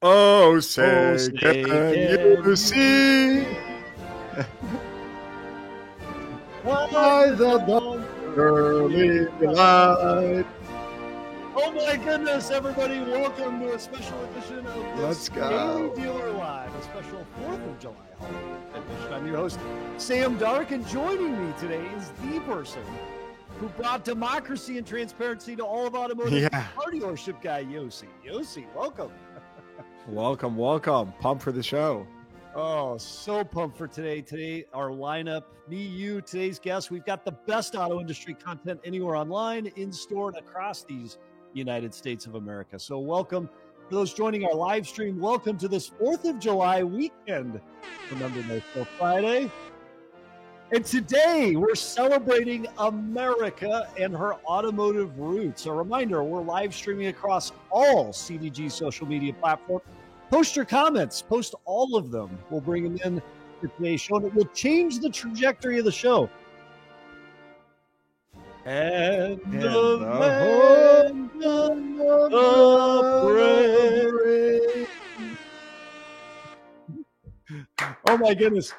Oh, Oh, say, say, can can you you see why by the the dawn early early light? Oh my goodness, everybody, welcome to a special edition of this Let's go. Daily Dealer Live, a special 4th of July holiday edition. I'm your host, Sam Dark, and joining me today is the person who brought democracy and transparency to all of automotive, Yeah. car dealership guy, Yossi. Yossi, welcome. Welcome. Pumped for the show. Oh, so pumped for today. Today, our lineup, me, you, today's guest. We've got the best auto industry content anywhere online, in store, and across these United States of America. So welcome for those joining our live stream. Welcome to this 4th of July weekend. Remember, no Till Friday. And today, we're celebrating America and her automotive roots. A reminder, we're live streaming across all CDG social media platforms. Post your comments. Post all of them. We'll bring them in for today's show, and it will change the trajectory of the show. And the land of the Oh my goodness.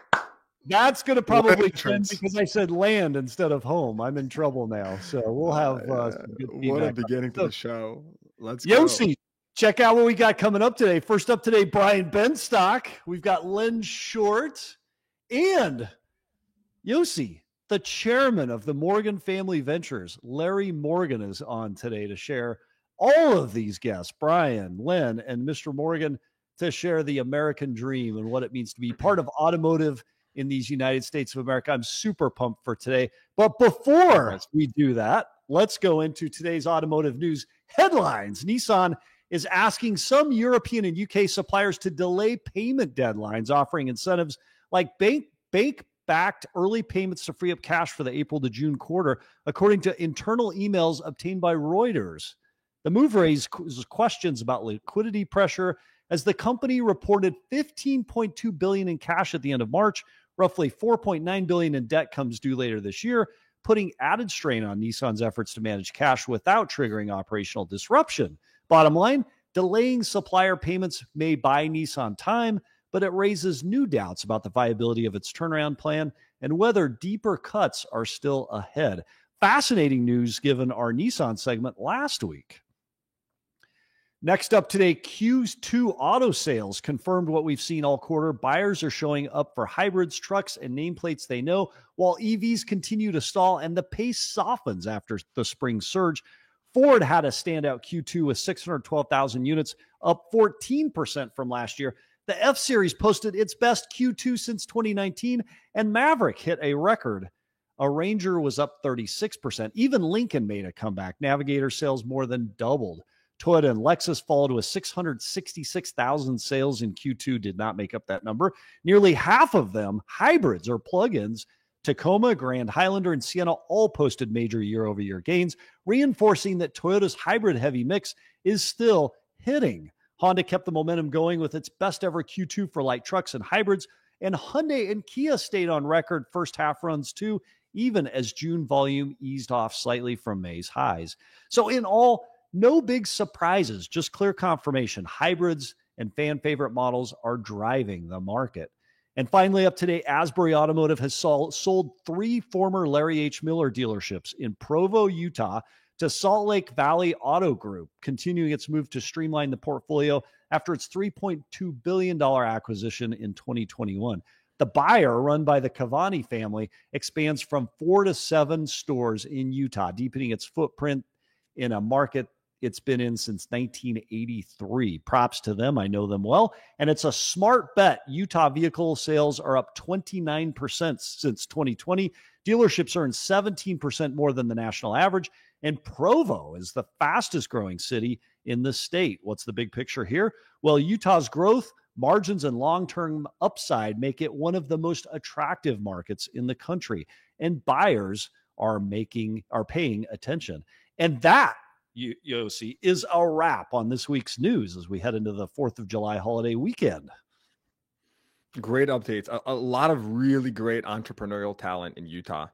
That's going to probably trend because I said land instead of home. I'm in trouble now. So we'll have some good feedback. What a beginning to the show. Let's go. Yossi, check out what we got coming up today. First up today, Brian Benstock. We've got Len Short and Yossi, the chairman of the Morgan Family Ventures. Larry Morgan is on today to share all of these guests, Brian, Len, and Mr. Morgan, to share the American dream and what it means to be part of automotive in these United States of America. I'm super pumped for today. But before we do that, let's go into today's automotive news headlines. Nissan is asking some European and UK suppliers to delay payment deadlines, offering incentives like bank-backed early payments to free up cash for the April to June quarter, according to internal emails obtained by Reuters. The move raised questions about liquidity pressure as the company reported $15.2 billion in cash at the end of March. Roughly $4.9 billion in debt comes due later this year, putting added strain on Nissan's efforts to manage cash without triggering operational disruption. Bottom line, delaying supplier payments may buy Nissan time, but it raises new doubts about the viability of its turnaround plan and whether deeper cuts are still ahead. Fascinating news given our Nissan segment last week. Next up today, Q2 auto sales confirmed what we've seen all quarter. Buyers are showing up for hybrids, trucks, and nameplates they know, while EVs continue to stall and the pace softens after the spring surge. Ford had a standout Q2 with 612,000 units, up 14% from last year. The F-Series posted its best Q2 since 2019, and Maverick hit a record. A Ranger was up 36%. Even Lincoln made a comeback. Navigator sales more than doubled. Toyota and Lexus followed with 666,000 sales in Q2, did not make up that number. Nearly half of them hybrids or plug-ins. Tacoma, Grand Highlander, and Sienna all posted major year-over-year gains, reinforcing that Toyota's hybrid-heavy mix is still hitting. Honda kept the momentum going with its best-ever Q2 for light trucks and hybrids, and Hyundai and Kia stayed on record first-half runs too, even as June volume eased off slightly from May's highs. So in all, no big surprises, just clear confirmation. Hybrids and fan-favorite models are driving the market. And finally, up today, Asbury Automotive has sold 3 former Larry H. Miller dealerships in Provo, Utah, to Salt Lake Valley Auto Group, continuing its move to streamline the portfolio after its $3.2 billion acquisition in 2021. The buyer, run by the Cavani family, expands from 4 to 7 stores in Utah, deepening its footprint in a market it's been in since 1983. Props to them. I know them well. And it's a smart bet. Utah vehicle sales are up 29% since 2020. Dealerships earn 17% more than the national average. And Provo is the fastest growing city in the state. What's the big picture here? Well, Utah's growth, margins, and long-term upside make it one of the most attractive markets in the country. And buyers are paying attention. And that, Yossi, is a wrap on this week's news as we head into the 4th of July holiday weekend. Great updates. A lot of really great entrepreneurial talent in Utah.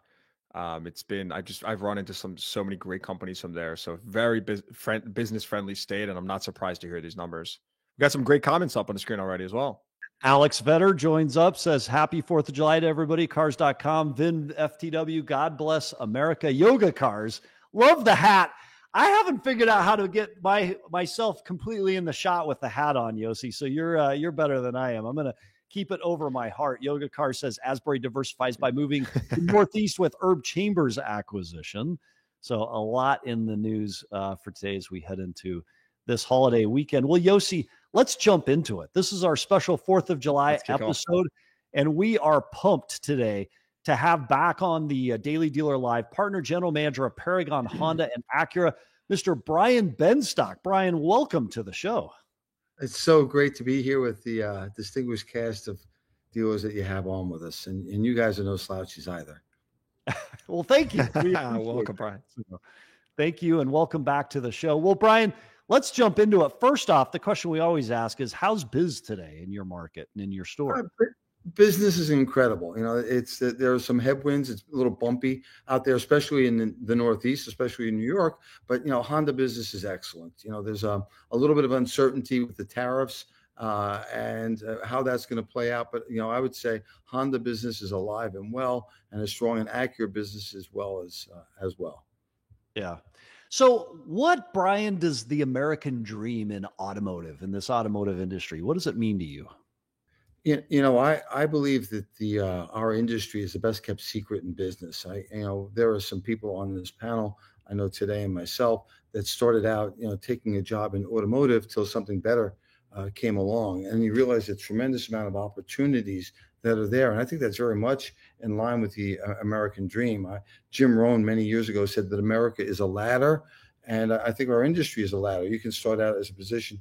It's been, I've run into so many great companies from there. So very business friendly state. And I'm not surprised to hear these numbers. We got some great comments up on the screen already as well. Alex Vetter joins up, says, happy 4th of July to everybody. Cars.com, Vin FTW, God bless America. Yoga Cars, love the hat. I haven't figured out how to get myself completely in the shot with the hat on, Yossi. So you're better than I am. I'm going to keep it over my heart. Yoga Car says Asbury diversifies by moving to Northeast with Herb Chambers acquisition. So a lot in the news for today as we head into this holiday weekend. Well, Yossi, let's jump into it. This is our special 4th of July episode, and we are pumped today to have back on the Daily Dealer Live partner general manager of Paragon Honda and Acura, Mr. Brian Benstock. Brian, welcome to the show. It's so great to be here with the distinguished cast of dealers that you have on with us, and you guys are no slouches either. Well, thank you. Welcome, Brian. Thank you, and welcome back to the show. Well, Brian, let's jump into it. First off, the question we always ask is, how's biz today in your market and in your store? Business is incredible. You know, there are some headwinds. It's a little bumpy out there, especially in the Northeast, especially in New York. But, you know, Honda business is excellent. You know, there's a little bit of uncertainty with the tariffs and how that's going to play out. But, you know, I would say Honda business is alive and well, and as strong and Acura business as well. Yeah. So what, Brian, does the American dream in this automotive industry, what does it mean to you? You know, I believe that our industry is the best kept secret in business. There are some people on this panel, I know today and myself, that started out, you know, taking a job in automotive till something better came along, and you realize a tremendous amount of opportunities that are there. And I think that's very much in line with the American dream. Jim Rohn many years ago said that America is a ladder. And I think our industry is a ladder. You can start out as a position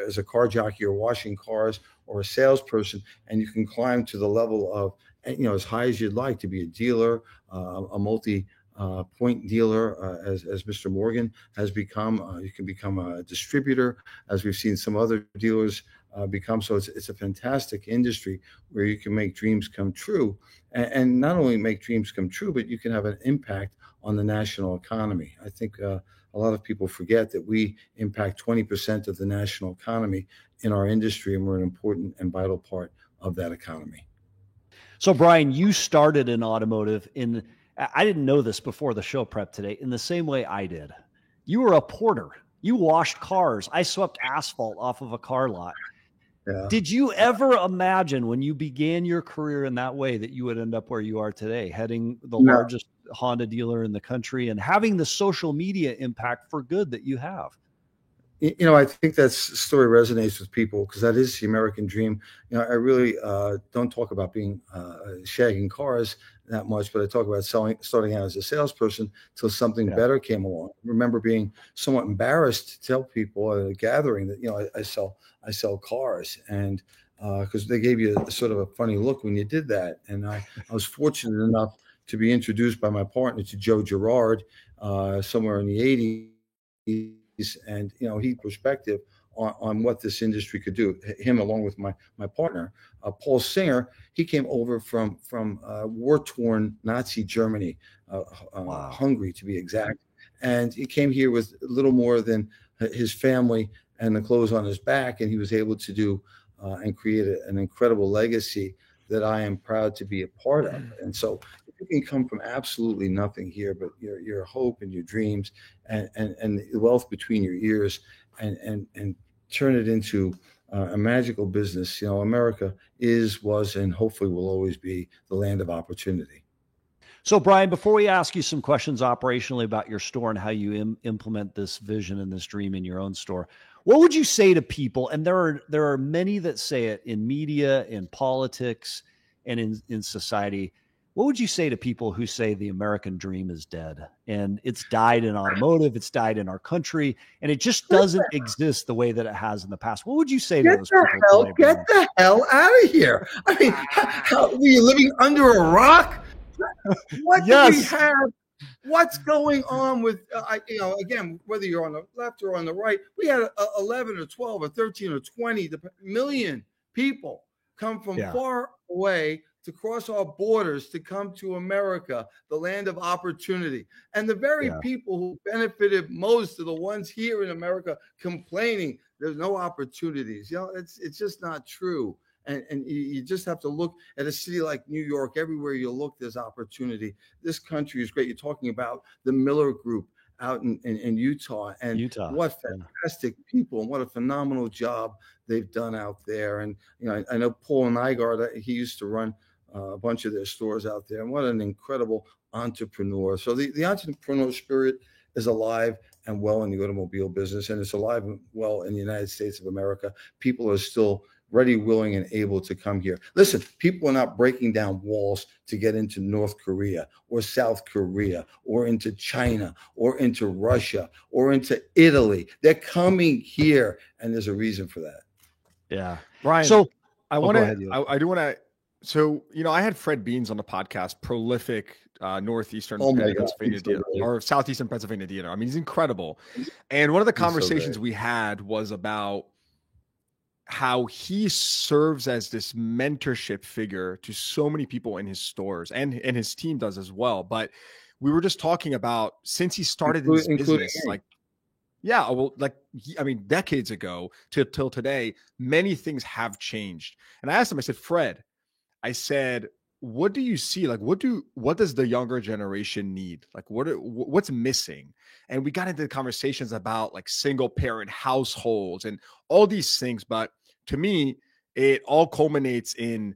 as a car jockey or washing cars or a salesperson, and you can climb to the level of, you know, as high as you'd like to be a dealer, a multi-point dealer, as Mr. Morgan has become. You can become a distributor, as we've seen some other dealers become. So it's a fantastic industry where you can make dreams come true, and not only make dreams come true, but you can have an impact on the national economy. I think a lot of people forget that we impact 20% of the national economy in our industry, and we're an important and vital part of that economy. So, Brian, you started in automotive I didn't know this before the show prep today, in the same way I did. You were a porter. You washed cars. I swept asphalt off of a car lot. Yeah. Did you ever imagine when you began your career in that way that you would end up where you are today, heading the largest Honda dealer in the country and having the social media impact for good that you have? You know, I think that story resonates with people because that is the American dream. You know, I really don't talk about being shagging cars that much, but I talk about starting out as a salesperson till something better came along. I remember being somewhat embarrassed to tell people at a gathering that, you know, I sell cars, and because they gave you sort of a funny look when you did that. And I was fortunate enough to be introduced by my partner to Joe Girard somewhere in the 80s. And, you know, he perspective on what this industry could do. Him, along with my partner, Paul Singer, he came over from war-torn Nazi Germany, Hungary to be exact. And he came here with little more than his family and the clothes on his back. And he was able to do and create an incredible legacy that I am proud to be a part of. And so you can come from absolutely nothing here, but your hope and your dreams and the wealth between your ears and turn it into a magical business. You know, America was, and hopefully will always be the land of opportunity. So, Brian, before we ask you some questions operationally about your store and how you implement this vision and this dream in your own store, what would you say to people? And there are many that say it in media, in politics, and in society. What would you say to people who say the American dream is dead and it's died in automotive, it's died in our country, and it just doesn't exist the way that it has in the past? What would you say to those people? Get the hell out of here. I mean, are you living under a rock? What do we have? What's going on with, again, whether you're on the left or on the right, we had 11 or 12 or 13 or 20 million people come from far away to cross our borders to come to America, the land of opportunity. And the very people who benefited most are the ones here in America complaining There's no opportunities. It's just not true. And you just have to look at a city like New York. Everywhere you look, there's opportunity. This country is great. You're talking about the Miller Group out in Utah, and what fantastic people, and what a phenomenal job they've done out there. And I know Paul Nygaard, he used to run a bunch of their stores out there, and what an incredible entrepreneur. So the entrepreneur spirit is alive and well in the automobile business, and it's alive and well in the United States of America. People are still ready, willing, and able to come here. Listen, people are not breaking down walls to get into North Korea or South Korea or into China or into Russia or into Italy. They're coming here, and there's a reason for that. Yeah. Brian, so I want to, I do want to, so, I had Fred Beans on the podcast, prolific northeastern Pennsylvania dealer, or southeastern Pennsylvania dealer. I mean, he's incredible. And one of the conversations we had was about how he serves as this mentorship figure to so many people in his stores, and his team does as well. But we were just talking about, since he started in this business, decades ago till today, many things have changed. And I asked him, I said, Fred, what do you see? Like, what does the younger generation need? Like, what's missing? And we got into the conversations about like single parent households and all these things. But to me, it all culminates in,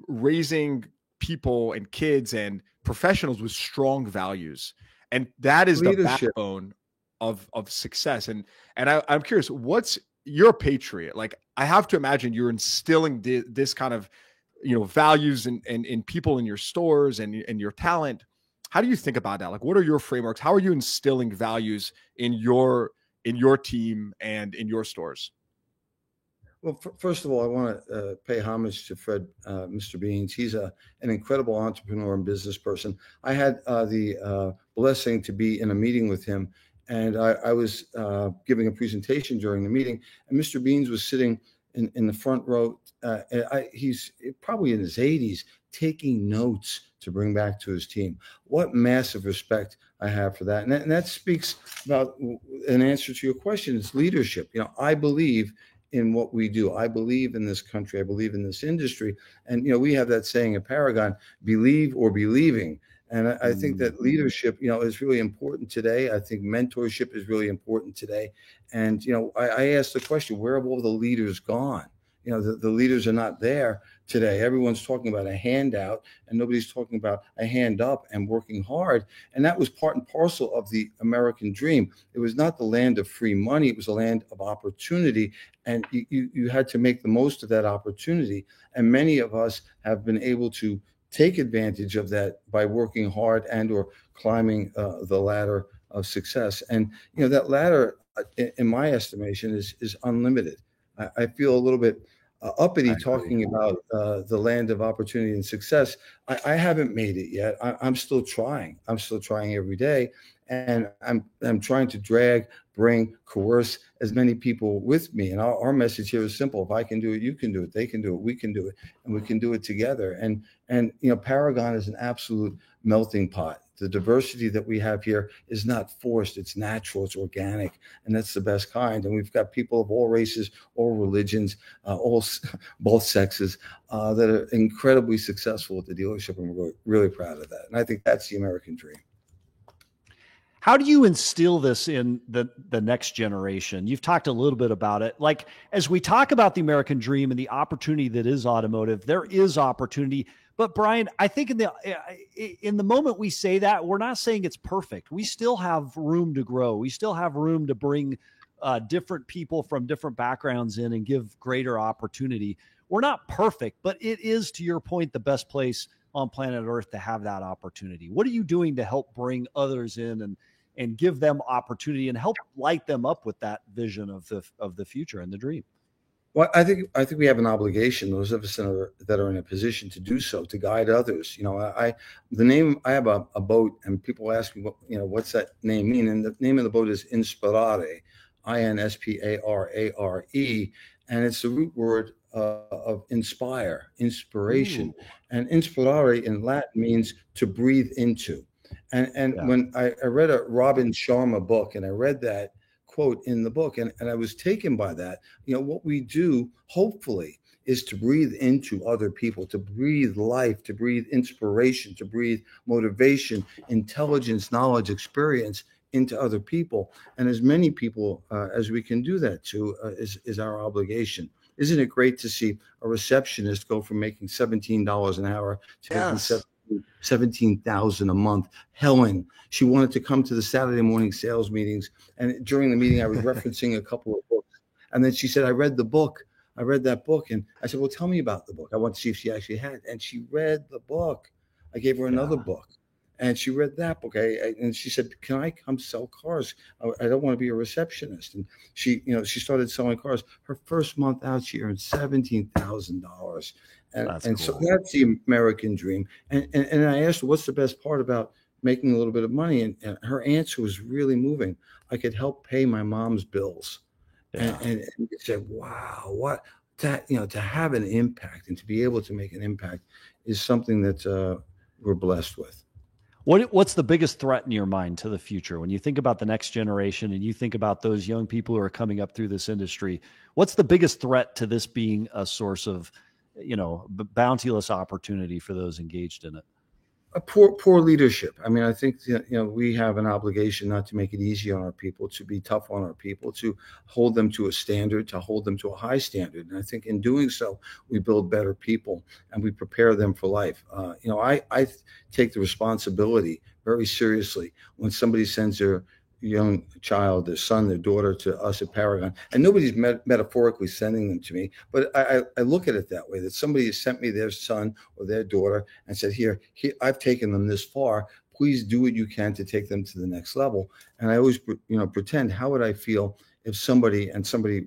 raising people and kids and professionals with strong values. And that is leadership, the backbone of success. And I'm curious, you're a patriot. Like, I have to imagine you're instilling this kind of, values in people in your stores and your talent. How do you think about that? Like, what are your frameworks? How are you instilling values in your team and in your stores? Well, first of all, I want to pay homage to Fred, Mr. Beans. He's an incredible entrepreneur and business person. I had the blessing to be in a meeting with him, and I was giving a presentation during the meeting, and Mr. Beans was sitting in the front row. He's probably in his 80s, taking notes to bring back to his team. What massive respect I have for that. And that speaks about an answer to your question. It's leadership. I believe in what we do. I believe in this country. I believe in this industry. And, we have that saying at Paragon, believe or be leaving. And I think that leadership, is really important today. I think mentorship is really important today. And, I asked the question, where have all the leaders gone? The leaders are not there today. Everyone's talking about a handout, and nobody's talking about a hand up and working hard. And that was part and parcel of the American dream. It was not the land of free money. It was a land of opportunity. And you had to make the most of that opportunity. And many of us have been able to take advantage of that by working hard and or climbing the ladder of success. And, that ladder, in my estimation, is unlimited. I feel a little bit uppity talking about the land of opportunity and success. I haven't made it yet. I'm still trying. I'm still trying every day. And I'm trying to bring, coerce as many people with me. And our message here is simple. If I can do it, you can do it. They can do it. We can do it. And we can do it together. And Paragon is an absolute melting pot. The diversity that we have here is not forced. It's natural. It's organic. And that's the best kind. And we've got people of all races, all religions, both sexes that are incredibly successful at the dealership. And we're really proud of that. And I think that's the American dream. How do you instill this in the next generation? You've talked a little bit about it. Like, as we talk about the American dream and the opportunity that is automotive, there is opportunity. But Brian, I think in the moment we say that, we're not saying it's perfect. We still have room to grow. We still have room to bring different people from different backgrounds in and give greater opportunity. We're not perfect, but it is, to your point, the best place on planet Earth to have that opportunity. What are you doing to help bring others in and give them opportunity and help light them up with that vision of the future and the dream? Well, I think we have an obligation, those of us that are in a position to do so, to guide others. I have a boat, and people ask me, what's that name mean? And the name of the boat is Inspirare, Inspirare, and it's the root word of inspire, inspiration. Ooh. And inspirare in Latin means to breathe into. And when I read a Robin Sharma book, and I read that quote in the book, and I was taken by that. What we do, hopefully, is to breathe into other people, to breathe life, to breathe inspiration, to breathe motivation, intelligence, knowledge, experience into other people. And as many people as we can do that to is our obligation. Isn't it great to see a receptionist go from making $17 an hour to making $17,000 a month? Helen, she wanted to come to the Saturday morning sales meetings. And during the meeting, I was referencing a couple of books. And then she said, I read that book. And I said, well, tell me about the book. I want to see if she actually had. And she read the book. I gave her another book. And she read that book. And she said, can I come sell cars? I don't want to be a receptionist. And she started selling cars. Her first month out, she earned $17,000. And so that's the American dream. And I asked her, what's the best part about making a little bit of money? And her answer was really moving. I could help pay my mom's bills. Yeah. And you said, wow, what that, to have an impact and to be able to make an impact is something that we're blessed with. What's the biggest threat in your mind to the future? When you think about the next generation and you think about those young people who are coming up through this industry, what's the biggest threat to this being a source of, bounteous opportunity for those engaged in it? A poor leadership. I mean, I think we have an obligation not to make it easy on our people, to be tough on our people, to hold them to a standard, to hold them to a high standard. And I think in doing so, we build better people and we prepare them for life. I take the responsibility very seriously when somebody sends their young child, their son, their daughter to us at Paragon, and nobody's metaphorically sending them to me, but I look at it that way, that somebody has sent me their son or their daughter and said, here, I've taken them this far, please do what you can to take them to the next level. And I always, pretend, how would I feel if somebody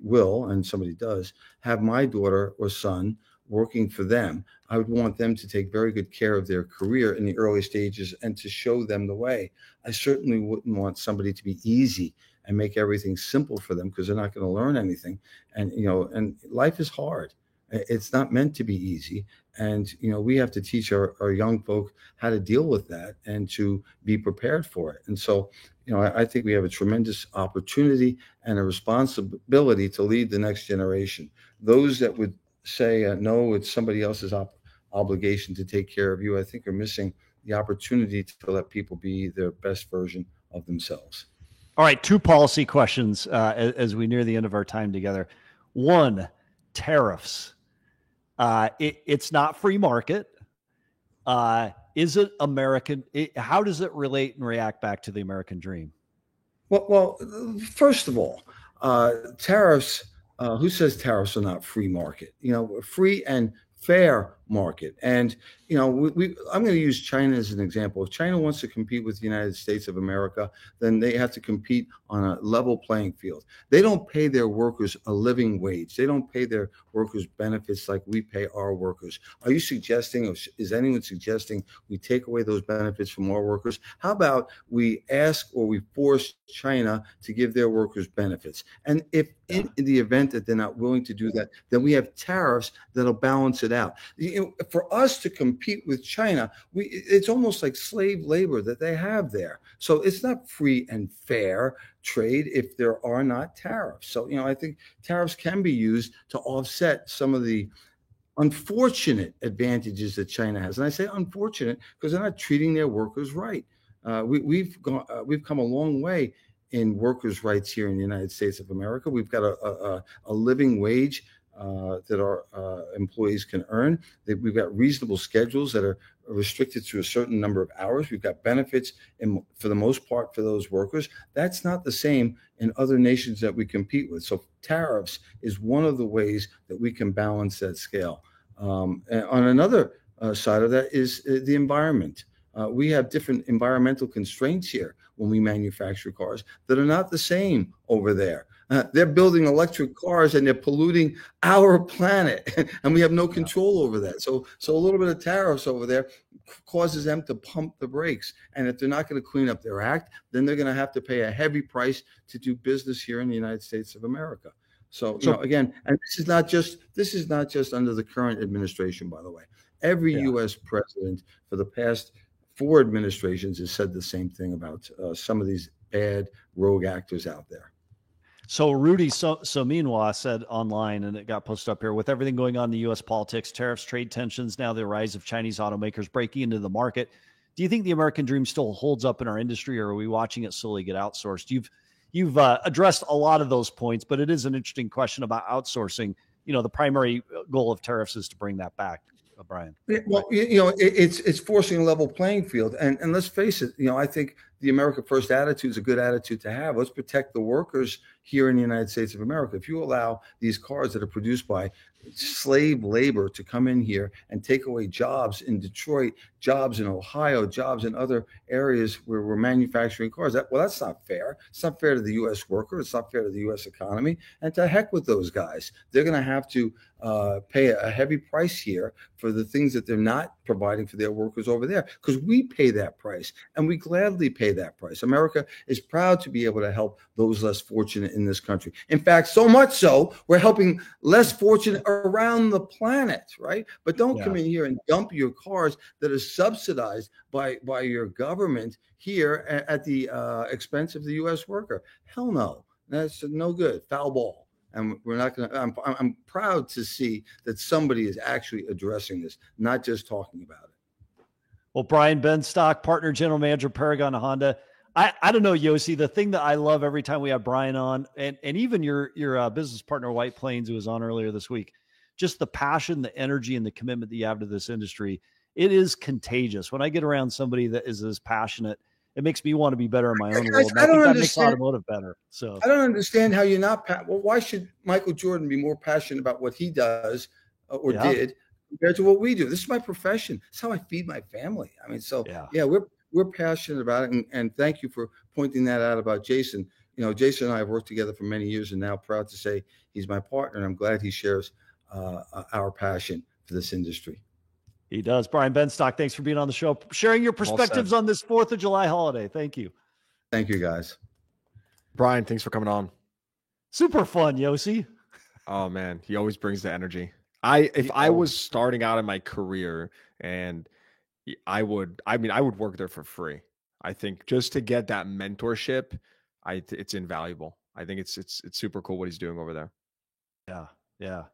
will, and somebody does, have my daughter or son working for them? I would want them to take very good care of their career in the early stages and to show them the way. I certainly wouldn't want somebody to be easy and make everything simple for them, because they're not going to learn anything. And, and life is hard. It's not meant to be easy. And, we have to teach our young folk how to deal with that and to be prepared for it. And so, I think we have a tremendous opportunity and a responsibility to lead the next generation. Those that would say, no, it's somebody else's obligation to take care of you, I think are missing the opportunity to let people be their best version of themselves. All right, 2 policy questions as we near the end of our time together. 1, tariffs. It's not free market. Is it American? How does it relate and react back to the American dream? Well, first of all, tariffs. Who says tariffs are not free market? Free and fair market. And, I'm going to use China as an example. If China wants to compete with the United States of America, then they have to compete on a level playing field. They don't pay their workers a living wage. They don't pay their workers benefits like we pay our workers. Are you suggesting, or is anyone suggesting, we take away those benefits from our workers? How about we ask or we force China to give their workers benefits? And if in the event that they're not willing to do that, then we have tariffs that'll balance it out. For us to compete with China, it's almost like slave labor that they have there. So it's not free and fair trade if there are not tariffs. So, I think tariffs can be used to offset some of the unfortunate advantages that China has. And I say unfortunate because they're not treating their workers right. We've come a long way in workers' rights here in the United States of America. We've got a living wage that our employees can earn. We've got reasonable schedules that are restricted to a certain number of hours. We've got benefits for the most part for those workers. That's not the same in other nations that we compete with. So tariffs is one of the ways that we can balance that scale. And on another side of that is the environment. We have different environmental constraints here when we manufacture cars that are not the same over there. They're building electric cars and they're polluting our planet, and we have no control over that. So a little bit of tariffs over there causes them to pump the brakes. And if they're not going to clean up their act, then they're going to have to pay a heavy price to do business here in the United States of America. So again, and this is not just under the current administration, by the way. Every U.S. president for the past 4 administrations has said the same thing about some of these bad rogue actors out there. So Rudy Sominwa said online, and it got posted up here, with everything going on in the U.S. politics, tariffs, trade tensions, now the rise of Chinese automakers breaking into the market, do you think the American dream still holds up in our industry, or are we watching it slowly get outsourced? You've addressed a lot of those points, but it is an interesting question about outsourcing. The primary goal of tariffs is to bring that back, Brian. Well, it's forcing a level playing field, and let's face it. I think the America First attitude is a good attitude to have. Let's protect the workers here in the United States of America. If you allow these cars that are produced by slave labor to come in here and take away jobs in Detroit, jobs in Ohio, jobs in other areas where we're manufacturing cars, that's not fair. It's not fair to the U.S. worker. It's not fair to the U.S. economy. And to heck with those guys. They're going to have to pay a heavy price here for the things that they're not providing for their workers over there, because we pay that price, and we gladly pay that price. America is proud to be able to help those less fortunate in this country. In fact, so much so, we're helping less fortunate around the planet, right? But don't come in here and dump your cars that are subsidized by your government here at the expense of the U.S. worker. Hell no. That's no good. Foul ball. And we're not going to, I'm proud to see that somebody is actually addressing this, not just talking about it. Well, Brian Benstock, partner general manager, Paragon Honda. I don't know, Yossi, the thing that I love every time we have Brian on, and even your business partner, White Plains, who was on earlier this week, just the passion, the energy, and the commitment that you have to this industry, it is contagious. When I get around somebody that is as passionate, it makes me want to be better in my own world. I don't understand. That makes automotive better. So I don't understand how you're not. Well, why should Michael Jordan be more passionate about what he does did compared to what we do? This is my profession. It's how I feed my family. I mean, we're passionate about it, and thank you for pointing that out about Jason. Jason and I have worked together for many years, and now proud to say he's my partner. And I'm glad he shares our passion for this industry. He does. Brian Benstock, thanks for being on the show, sharing your perspectives on this 4th of July holiday. Thank you. Thank you, guys. Brian, thanks for coming on. Super fun, Yossi. Oh, man. He always brings the energy. If I was starting out in my career, and I would work there for free. I think just to get that mentorship, it's invaluable. I think it's super cool what he's doing over there. Yeah.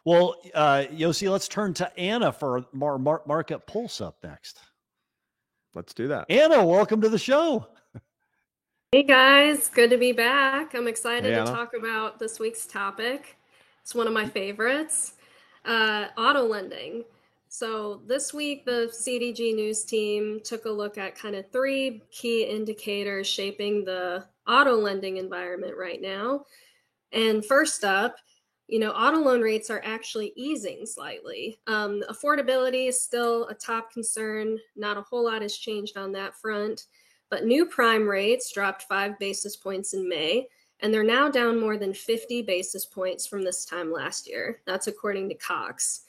Well, Yossi, let's turn to Anna for Market Pulse up next. Let's do that. Anna, welcome to the show. Hey, guys. Good to be back. I'm excited to talk about this week's topic. It's one of my favorites, auto lending. So this week, the CDG News team took a look at kind of 3 key indicators shaping the auto lending environment right now. And first up, auto loan rates are actually easing slightly. Affordability is still a top concern. Not a whole lot has changed on that front, but new prime rates dropped 5 basis points in May, and they're now down more than 50 basis points from this time last year. That's according to Cox.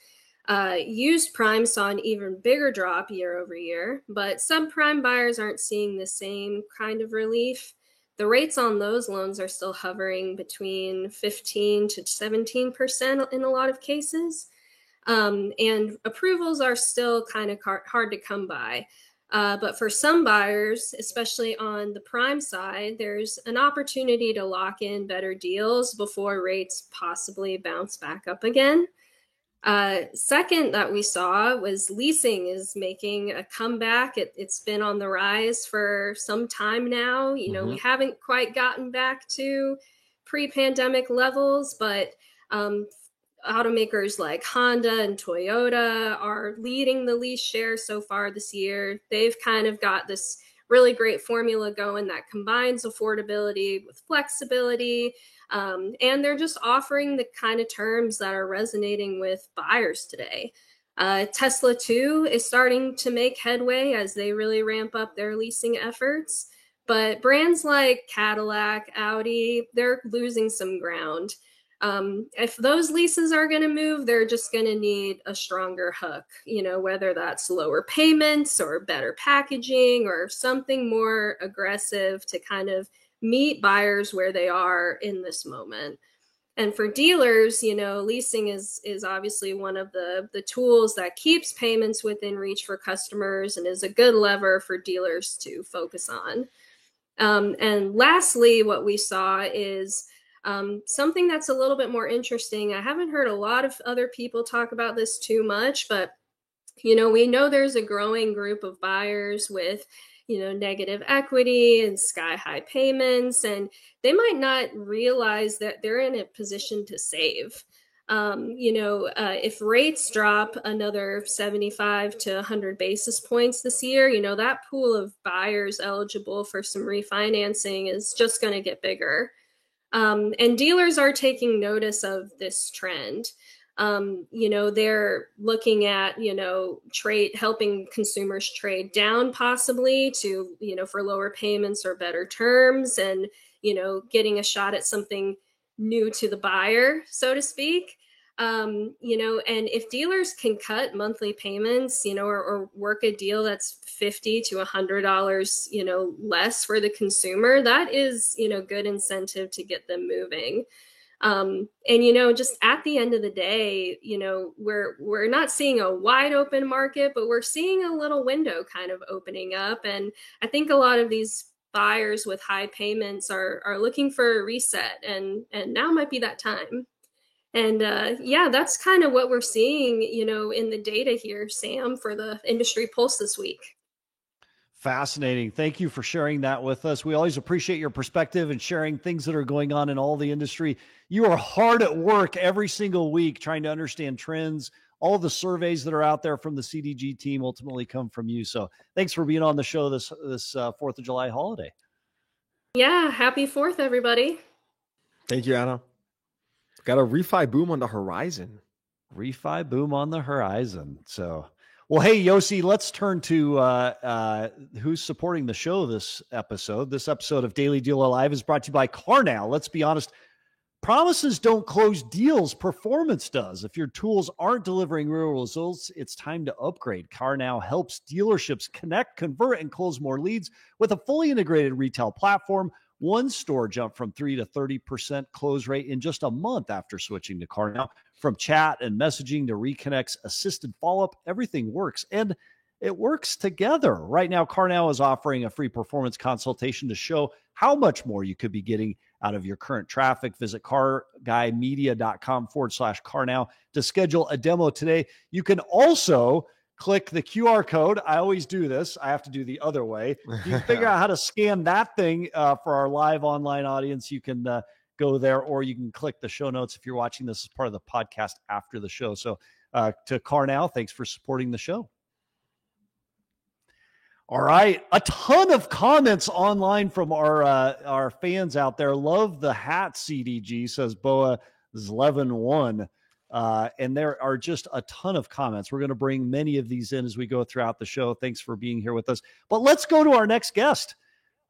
Used prime saw an even bigger drop year over year, but subprime buyers aren't seeing the same kind of relief. The rates on those loans are still hovering between 15 to 17% in a lot of cases. And approvals are still kind of hard to come by. But for some buyers, especially on the prime side, there's an opportunity to lock in better deals before rates possibly bounce back up again. Second that we saw was leasing is making a comeback. It's been on the rise for some time now. We haven't quite gotten back to pre-pandemic levels, but automakers like Honda and Toyota are leading the lease share so far this year. They've kind of got this really great formula going that combines affordability with flexibility. And they're just offering the kind of terms that are resonating with buyers today. Tesla, too, is starting to make headway as they really ramp up their leasing efforts. But brands like Cadillac, Audi, they're losing some ground. If those leases are going to move, they're just going to need a stronger hook, whether that's lower payments or better packaging or something more aggressive to kind of meet buyers where they are in this moment. And for dealers, leasing is obviously one of the tools that keeps payments within reach for customers and is a good lever for dealers to focus on. And lastly, what we saw is Something that's a little bit more interesting, I haven't heard a lot of other people talk about this too much, but we know there's a growing group of buyers with negative equity and sky high payments, and they might not realize that they're in a position to save. If rates drop another 75 to 100 basis points this year, that pool of buyers eligible for some refinancing is just going to get bigger. And dealers are taking notice of this trend. They're looking at, helping consumers trade down possibly to, for lower payments or better terms, and, getting a shot at something new to the buyer, so to speak. And if dealers can cut monthly payments, or work a deal that's $50 to $100, less for the consumer, that is, good incentive to get them moving. And, just at the end of the day, we're not seeing a wide open market, but we're seeing a little window kind of opening up. And I think a lot of these buyers with high payments are looking for a reset, and now might be that time. And that's kind of what we're seeing, in the data here, Sam, for the industry pulse this week. Fascinating. Thank you for sharing that with us. We always appreciate your perspective and sharing things that are going on in all the industry. You are hard at work every single week trying to understand trends. All of the surveys that are out there from the CDG team ultimately come from you. So thanks for being on the show this 4th of July holiday. Yeah. Happy 4th, everybody. Thank you, Anna. Got a refi boom on the horizon. Refi boom on the horizon. So, well, hey, Yossi, let's turn to who's supporting the show this episode. This episode of Daily Dealer Live is brought to you by CarNow. Let's be honest. Promises don't close deals. Performance does. If your tools aren't delivering real results, it's time to upgrade. CarNow helps dealerships connect, convert, and close more leads with a fully integrated retail platform. One store jumped from 3 to 30% close rate in just a month after switching to CarNow. From chat and messaging to reconnects, assisted follow-up, everything works. And it works together. Right now, CarNow is offering a free performance consultation to show how much more you could be getting out of your current traffic. Visit carguymedia.com/CarNow to schedule a demo today. You can also click the QR code. I always do this. I have to do the other way. You can figure out how to scan that thing for our live online audience. You can go there, or you can click the show notes if you're watching this as part of the podcast after the show. So to CarNow, thanks for supporting the show. All right. A ton of comments online from our fans out there. Love the hat, CDG, says Boa Zlevin1. And there are just a ton of comments. We're going to bring many of these in as we go throughout the show. Thanks for being here with us. But let's go to our next guest,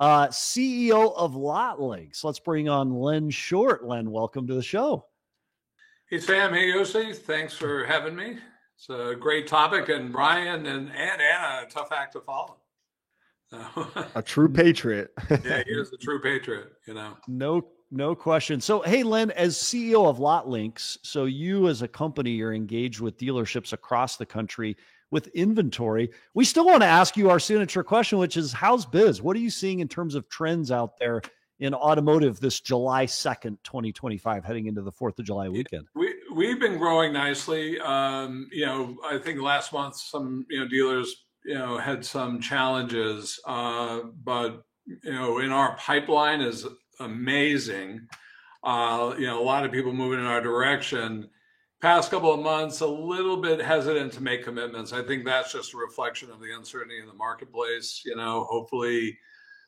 CEO of LotLinks. Let's bring on Len Short. Len, welcome to the show. Hey, Sam. Hey, Yossi. Thanks for having me. It's a great topic. And Brian and Anna, a tough act to follow. A true patriot. Yeah, he is a true patriot, No question. So, hey, Len, as CEO of LotLinks, so you as a company, you're engaged with dealerships across the country with inventory. We still want to ask you our signature question, which is, how's biz? What are you seeing in terms of trends out there in automotive this July 2nd, 2025, heading into the 4th of July weekend? We've been growing nicely. I think last month some dealers had some challenges, but in our pipeline is amazing. A lot of people moving in our direction. Past couple of months, a little bit hesitant to make commitments. I think that's just a reflection of the uncertainty in the marketplace. Hopefully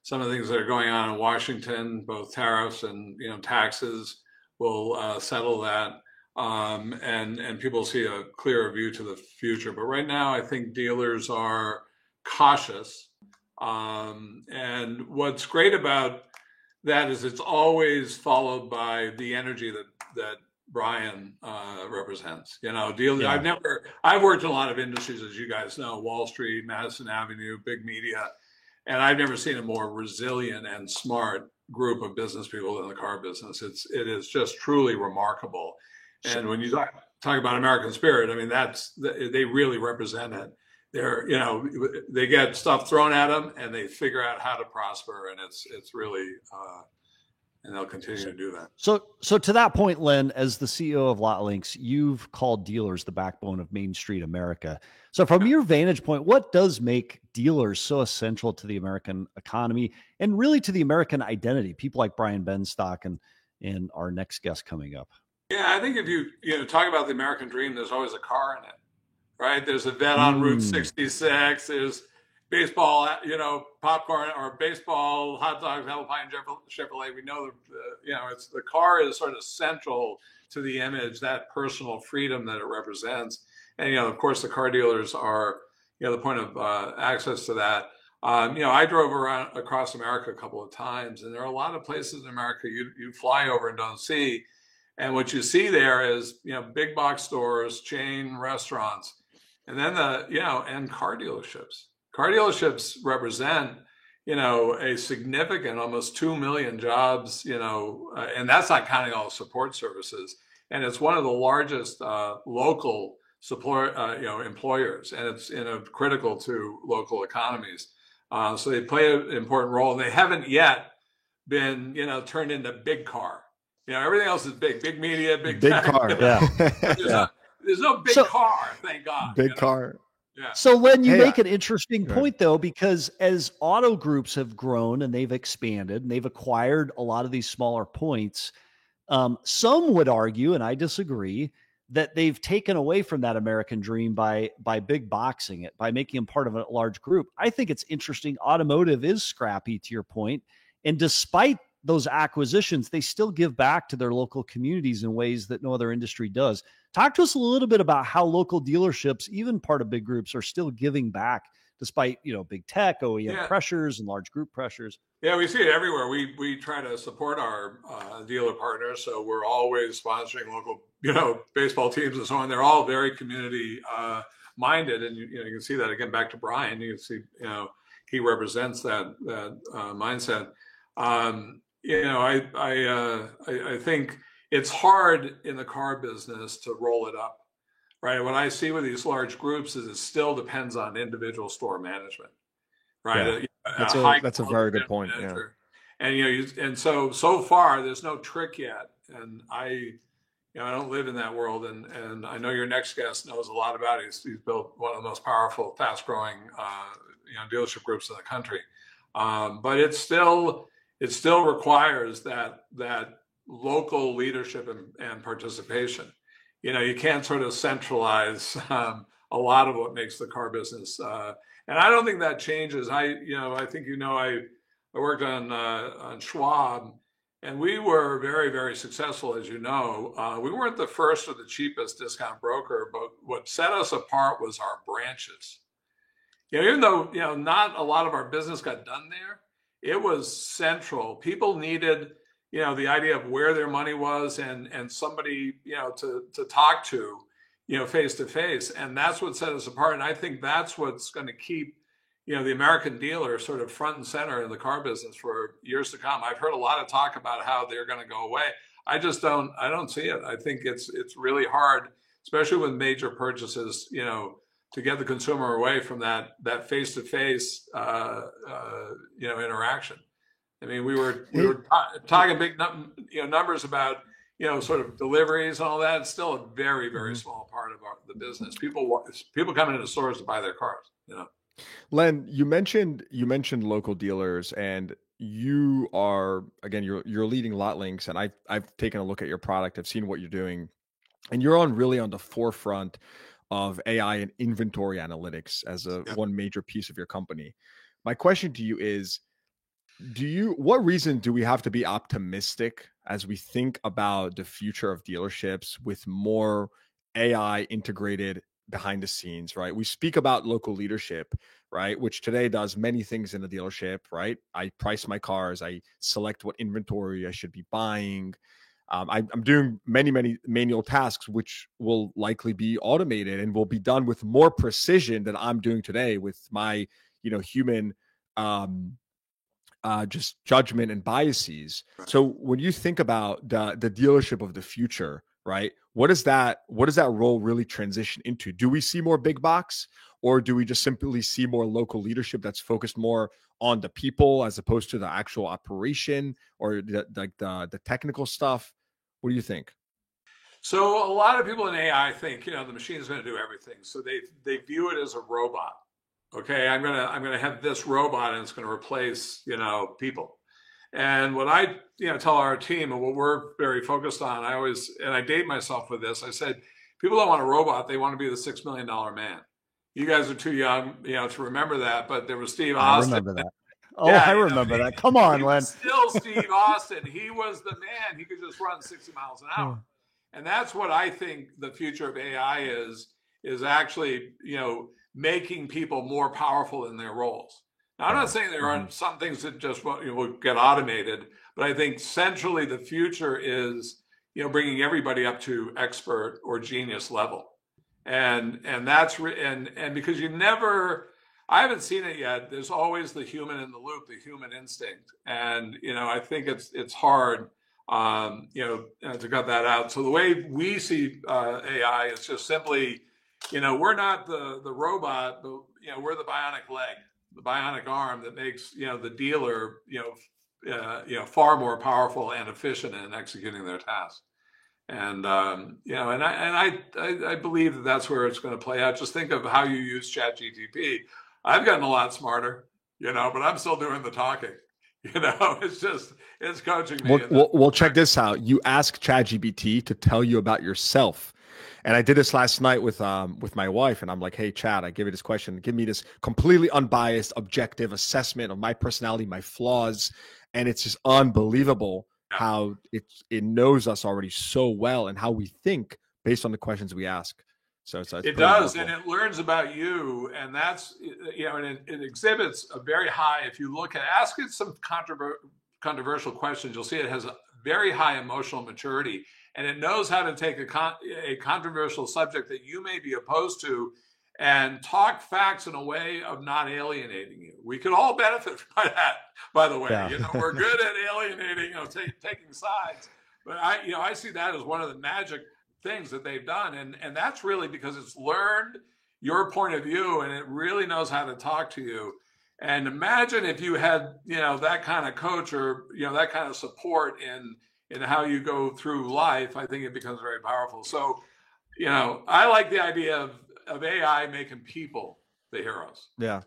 some of the things that are going on in Washington, both tariffs and taxes, will settle that. And people see a clearer view to the future. But right now, I think dealers are cautious. And what's great about that is it's always followed by the energy that Brian represents. Dealers. Yeah. I've worked in a lot of industries, as you guys know, Wall Street, Madison Avenue, big media, and I've never seen a more resilient and smart group of business people in the car business. It is just truly remarkable. And when you talk about American spirit, I mean, they really represent it. They get stuff thrown at them and they figure out how to prosper. And it's really, and they'll continue to do that. So to that point, Len, as the CEO of LotLinx, you've called dealers the backbone of Main Street America. So from your vantage point, what does make dealers so essential to the American economy and really to the American identity? People like Brian Benstock and our next guest coming up. Yeah, I think if you talk about the American dream, there's always a car in it, right? There's a vet on Route 66. There's baseball, popcorn or baseball, hot dogs, apple pie, and Chevrolet. We know it's the car is sort of central to the image, that personal freedom that it represents. And, of course, the car dealers are, the point of access to that. I drove around across America a couple of times, and there are a lot of places in America you fly over and don't see. And what you see there is, big box stores, chain restaurants, and then and car dealerships. Car dealerships represent, a significant, almost 2 million jobs, and that's not counting all support services. And it's one of the largest local support, employers, and it's critical to local economies. So they play an important role, and they haven't yet been, turned into big car. Everything else is big media, big car. Yeah. There's no big car, thank God. Big car. Yeah. So Len, you make an interesting point though, because as auto groups have grown and they've expanded and they've acquired a lot of these smaller points, some would argue, and I disagree, that they've taken away from that American dream by big boxing it, by making them part of a large group. I think it's interesting. Automotive is scrappy, to your point, and despite those acquisitions, they still give back to their local communities in ways that no other industry does. Talk to us a little bit about how local dealerships, even part of big groups, are still giving back despite, big tech, OEM pressures and large group pressures. Yeah, we see it everywhere. We try to support our dealer partners. So we're always sponsoring local, baseball teams and so on. They're all very community minded. And, you can see that again, back to Brian, you can see, he represents that mindset. I think it's hard in the car business to roll it up, right? What I see with these large groups is it still depends on individual store management, right? Yeah. That's a very good point. Manager. And and so far there's no trick yet. And I don't live in that world, and I know your next guest knows a lot about it. He's built one of the most powerful, fast-growing dealership groups in the country, but it still requires that local leadership and participation. You can't sort of centralize a lot of what makes the car business. And I don't think that changes. I think I worked on Schwab, and we were very, very successful, as you know. We weren't the first or the cheapest discount broker, but what set us apart was our branches. Even though not a lot of our business got done there, it was central. People needed, the idea of where their money was and somebody, to talk to, face to face. And that's what set us apart. And I think that's what's going to keep, the American dealer sort of front and center in the car business for years to come. I've heard a lot of talk about how they're going to go away. I don't see it. I think it's really hard, especially with major purchases, to get the consumer away from that face-to-face, interaction. I mean, we were talking big, numbers about, sort of deliveries and all that. It's still a very, very small part of the business. People come into stores to buy their cars. Len, you mentioned local dealers, and you are, again, you're leading LotLinx, and I've taken a look at your product. I've seen what you're doing, and you're really on the forefront of AI and inventory analytics as one major piece of your company. My question to you is, what reason do we have to be optimistic as we think about the future of dealerships with more AI integrated behind the scenes, right? We speak about local leadership, right? Which today does many things in the dealership, right? I price my cars. I select what inventory I should be buying. I'm doing many manual tasks, which will likely be automated and will be done with more precision than I'm doing today with my, human, just judgment and biases. So when you think about the dealership of the future, right? What does that role really transition into? Do we see more big box, or do we just simply see more local leadership that's focused more on the people as opposed to the actual operation or the technical stuff? What do you think? So a lot of people in AI think, the machine is going to do everything. So they view it as a robot. Okay, I'm gonna have this robot and it's going to replace people. And what I tell our team and what we're very focused on, I date myself with this. I said, people don't want a robot; they want to be the $6 million man. You guys are too young, to remember that. But there was Steve Austin. I remember that. Oh, yeah, I remember that. Come on, Len. Still Steve Austin. He was the man. He could just run 60 miles an hour. And that's what I think the future of AI is actually, making people more powerful in their roles. Now, I'm not saying there aren't some things that just will get automated, but I think centrally the future is, bringing everybody up to expert or genius level. And that's, and because I haven't seen it yet. There's always the human in the loop, the human instinct. And, I think it's hard, to cut that out. So the way we see AI is just simply, we're not the robot, but, we're the bionic leg, the bionic arm that makes, the dealer, far more powerful and efficient in executing their task. And, I believe that that's where it's going to play out. Just think of how you use ChatGPT. I've gotten a lot smarter, but I'm still doing the talking. It's coaching me. Well, check this out. You ask ChatGPT to tell you about yourself. And I did this last night with my wife, and I'm like, hey, Chad, I give you this question. Give me this completely unbiased, objective assessment of my personality, my flaws. And it's just unbelievable how it knows us already so well and how we think based on the questions we ask. So it does, helpful. And it learns about you, and that's and it exhibits a very high. If you ask it some controversial questions, you'll see it has a very high emotional maturity, and it knows how to take a controversial subject that you may be opposed to, and talk facts in a way of not alienating you. We could all benefit by that, by the way. Yeah. We're good at alienating, taking sides, but I see that as one of the magic things that they've done, and that's really because it's learned your point of view and it really knows how to talk to you. And imagine if you had that kind of coach or that kind of support in how you go through life. I think it becomes very powerful. So I like the idea of AI making people the heroes. Yeah.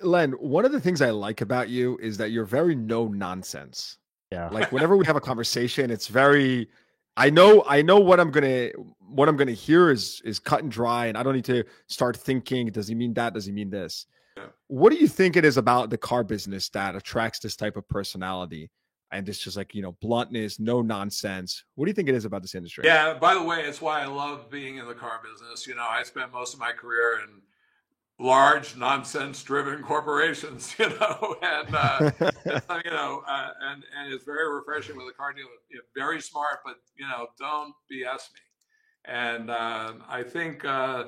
Len, one of the things I like about you is that you're very no nonsense. Yeah. Like whenever we have a conversation, it's very I know what I'm gonna hear is cut and dry, and I don't need to start thinking, does he mean that? Does he mean this? Yeah. What do you think it is about the car business that attracts this type of personality and this just bluntness, no nonsense? What do you think it is about this industry? Yeah, by the way, it's why I love being in the car business. I spent most of my career in large nonsense-driven corporations, and it's very refreshing with a car dealer. Very smart, but don't BS me. And I think I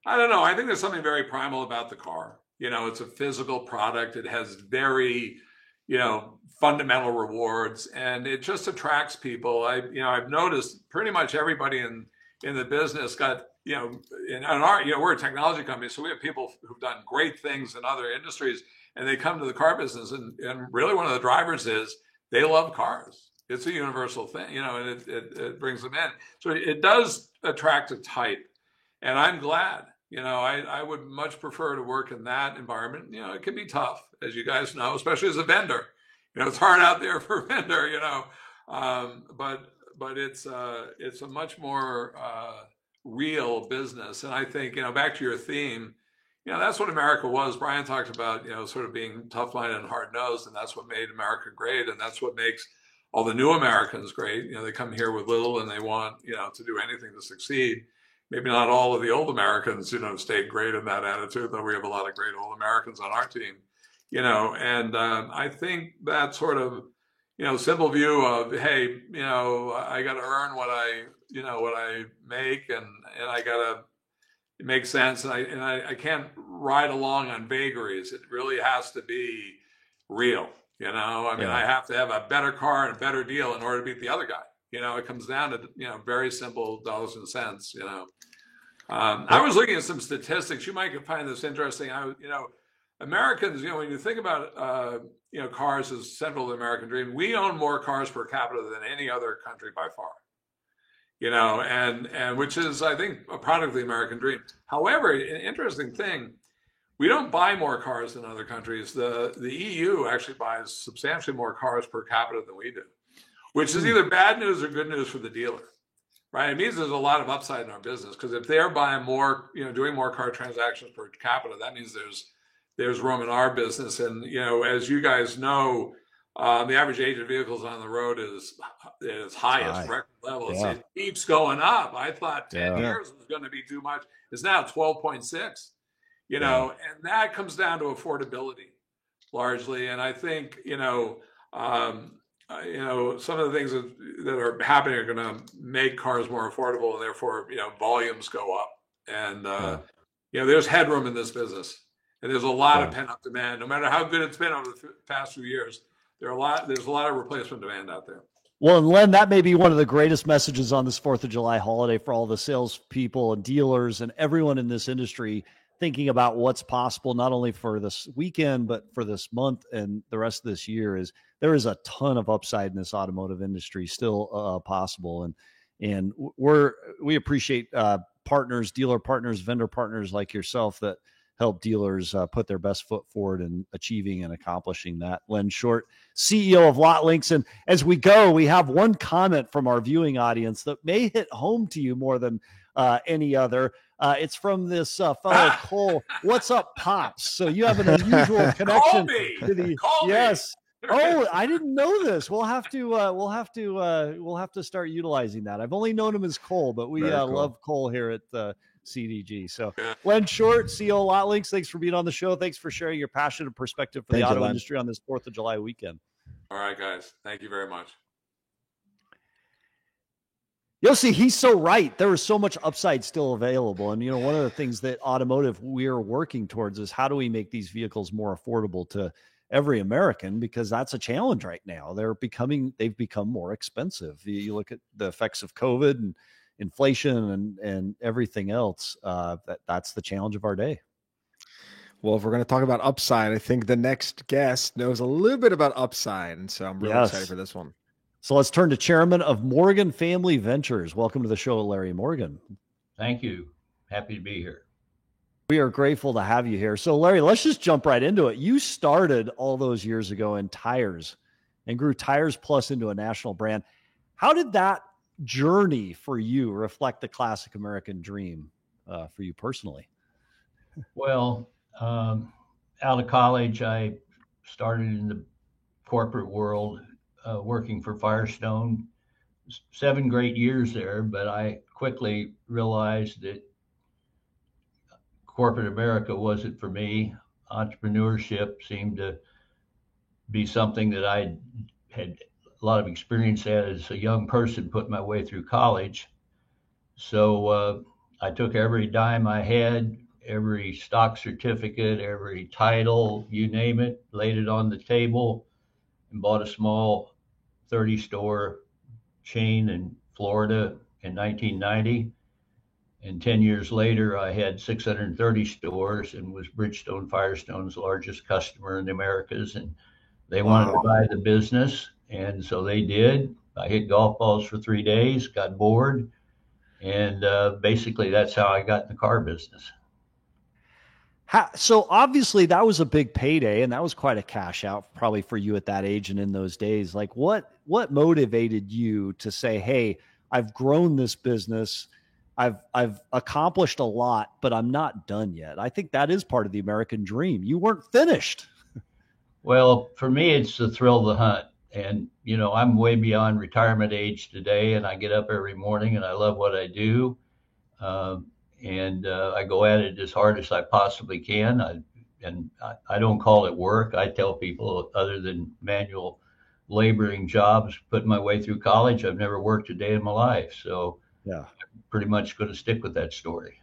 don't know. I think there's something very primal about the car. It's a physical product. It has very fundamental rewards, and it just attracts people. I've noticed pretty much everybody in the business got. We're a technology company, so we have people who've done great things in other industries, and they come to the car business, and really one of the drivers is they love cars. It's a universal thing, and it brings them in. So it does attract a type, and I'm glad. I would much prefer to work in that environment. It can be tough, as you guys know, especially as a vendor. It's hard out there for a vendor, but it's a much more real business. And I think, back to your theme, that's what America was. Brian talked about, sort of being tough-minded and hard-nosed, and that's what made America great. And that's what makes all the new Americans great. They come here with little and they want, to do anything to succeed. Maybe not all of the old Americans, stayed great in that attitude, though we have a lot of great old Americans on our team, and I think that sort of, simple view of, hey, I got to earn what I make, and I got to make sense. And I can't ride along on vagaries. It really has to be real. I have to have a better car and a better deal in order to beat the other guy. It comes down to, very simple dollars and cents, I was looking at some statistics. You might find this interesting. Americans, when you think about, cars as central to the American dream, we own more cars per capita than any other country by far, and which is, I think, a product of the American dream. However, an interesting thing, we don't buy more cars than other countries. The EU actually buys substantially more cars per capita than we do, which is either bad news or good news for the dealer, right? It means there's a lot of upside in our business, because if they're buying more, doing more car transactions per capita, that means there's room in our business. And, as you guys know, the average age of vehicles on the road is highest, record levels. Yeah. It keeps going up. I thought 10 years was going to be too much. It's now 12.6, and that comes down to affordability largely. And I think, some of the things that are happening are going to make cars more affordable, and therefore, volumes go up. And, there's headroom in this business. And there's a lot of pent-up demand. No matter how good it's been over the past few years, there's a lot of replacement demand out there. Well, and Len, that may be one of the greatest messages on this 4th of July holiday for all the salespeople and dealers and everyone in this industry thinking about what's possible, not only for this weekend, but for this month and the rest of this year. Is there is a ton of upside in this automotive industry still possible. And we appreciate partners, dealer partners, vendor partners like yourself that help dealers put their best foot forward in achieving and accomplishing that. Len Short, CEO of LotLinks. And as we go, we have one comment from our viewing audience that may hit home to you more than any other. It's from this fellow Cole. What's up, Pops? So you have an unusual connection to the yes. Oh, I didn't know this. We'll have to start utilizing that. I've only known him as Cole, but we love Cole here at CDG. So Len Short, CEO of LotLinks, thanks for being on the show. Thanks for sharing your passionate perspective for the auto industry on this 4th of July weekend. All right, guys. Thank you very much. Yossi, he's so right. There is so much upside still available. And, one of the things that automotive we're working towards is how do we make these vehicles more affordable to every American, because that's a challenge right now. They've become more expensive. You look at the effects of COVID and inflation and everything else. That's the challenge of our day. Well, if we're going to talk about upside, I think the next guest knows a little bit about upside. And so I'm really excited for this one. So let's turn to Chairman of Morgan Family Ventures. Welcome to the show, Larry Morgan. Thank you. Happy to be here. We are grateful to have you here. So Larry, let's just jump right into it. You started all those years ago in tires and grew Tires Plus into a national brand. How did that journey for you reflect the classic American dream for you personally? Well, out of college, I started in the corporate world, working for Firestone. 7 great years there, but I quickly realized that corporate America wasn't for me. Entrepreneurship seemed to be something that I had a lot of experience at as a young person, putting my way through college. So I took every dime I had, every stock certificate, every title, you name it, laid it on the table, and bought a small 30-store chain in Florida in 1990. And 10 years later, I had 630 stores and was Bridgestone Firestone's largest customer in the Americas. And they wanted to buy the business. And so they did. I hit golf balls for 3 days, got bored. And basically, that's how I got in the car business. So obviously that was a big payday, and that was quite a cash out probably for you at that age and in those days. Like what motivated you to say, hey, I've grown this business, I've accomplished a lot, but I'm not done yet? I think that is part of the American dream. You weren't finished. Well, for me, it's the thrill of the hunt. And, I'm way beyond retirement age today, and I get up every morning and I love what I do. And I go at it as hard as I possibly can. I don't call it work. I tell people, other than manual laboring jobs, putting my way through college, I've never worked a day in my life. So yeah, I'm pretty much going to stick with that story.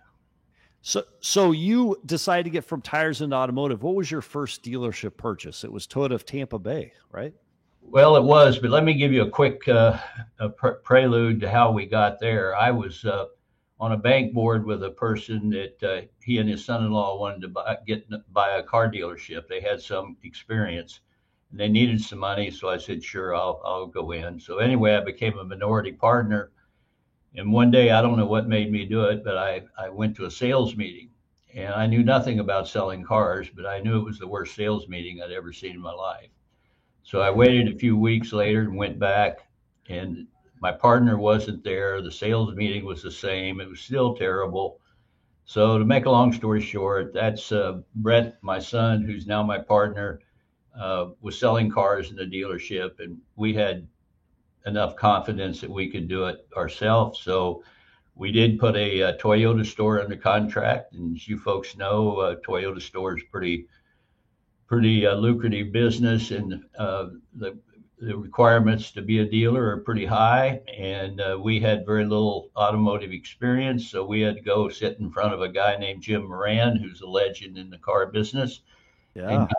So you decided to get from tires into automotive. What was your first dealership purchase? It was Toyota of Tampa Bay, right? Well, it was, but let me give you a quick prelude to how we got there. I was on a bank board with a person that he and his son-in-law wanted to buy a car dealership. They had some experience, and they needed some money, so I said, "Sure, I'll go in." So anyway, I became a minority partner, and one day I don't know what made me do it, but I went to a sales meeting, and I knew nothing about selling cars, but I knew it was the worst sales meeting I'd ever seen in my life. So I waited a few weeks later and went back, and my partner wasn't there. The sales meeting was the same. It was still terrible. So to make a long story short, that's Brett, my son, who's now my partner, was selling cars in the dealership, and we had enough confidence that we could do it ourselves. So we did put a Toyota store under contract, and as you folks know, Toyota store is pretty lucrative business, and the requirements to be a dealer are pretty high. And we had very little automotive experience, so we had to go sit in front of a guy named Jim Moran, who's a legend in the car business, and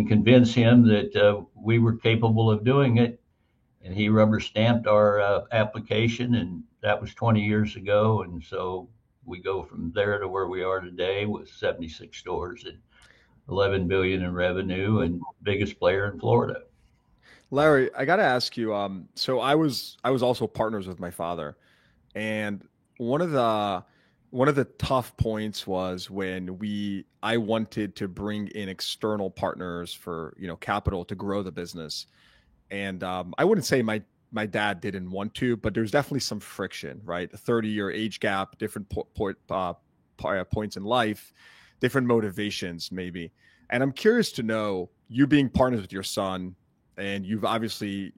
convince him that we were capable of doing it. And he rubber stamped our application, and that was 20 years ago. And so we go from there to where we are today with 76 stores and 11 billion in revenue, and biggest player in Florida. Larry, I got to ask you. So I was also partners with my father, and one of the tough points was when I wanted to bring in external partners for capital to grow the business, and I wouldn't say my dad didn't want to, but there's definitely some friction, right? A 30-year age gap, different points in life, different motivations maybe. And I'm curious to know, you being partners with your son, and you've leveraged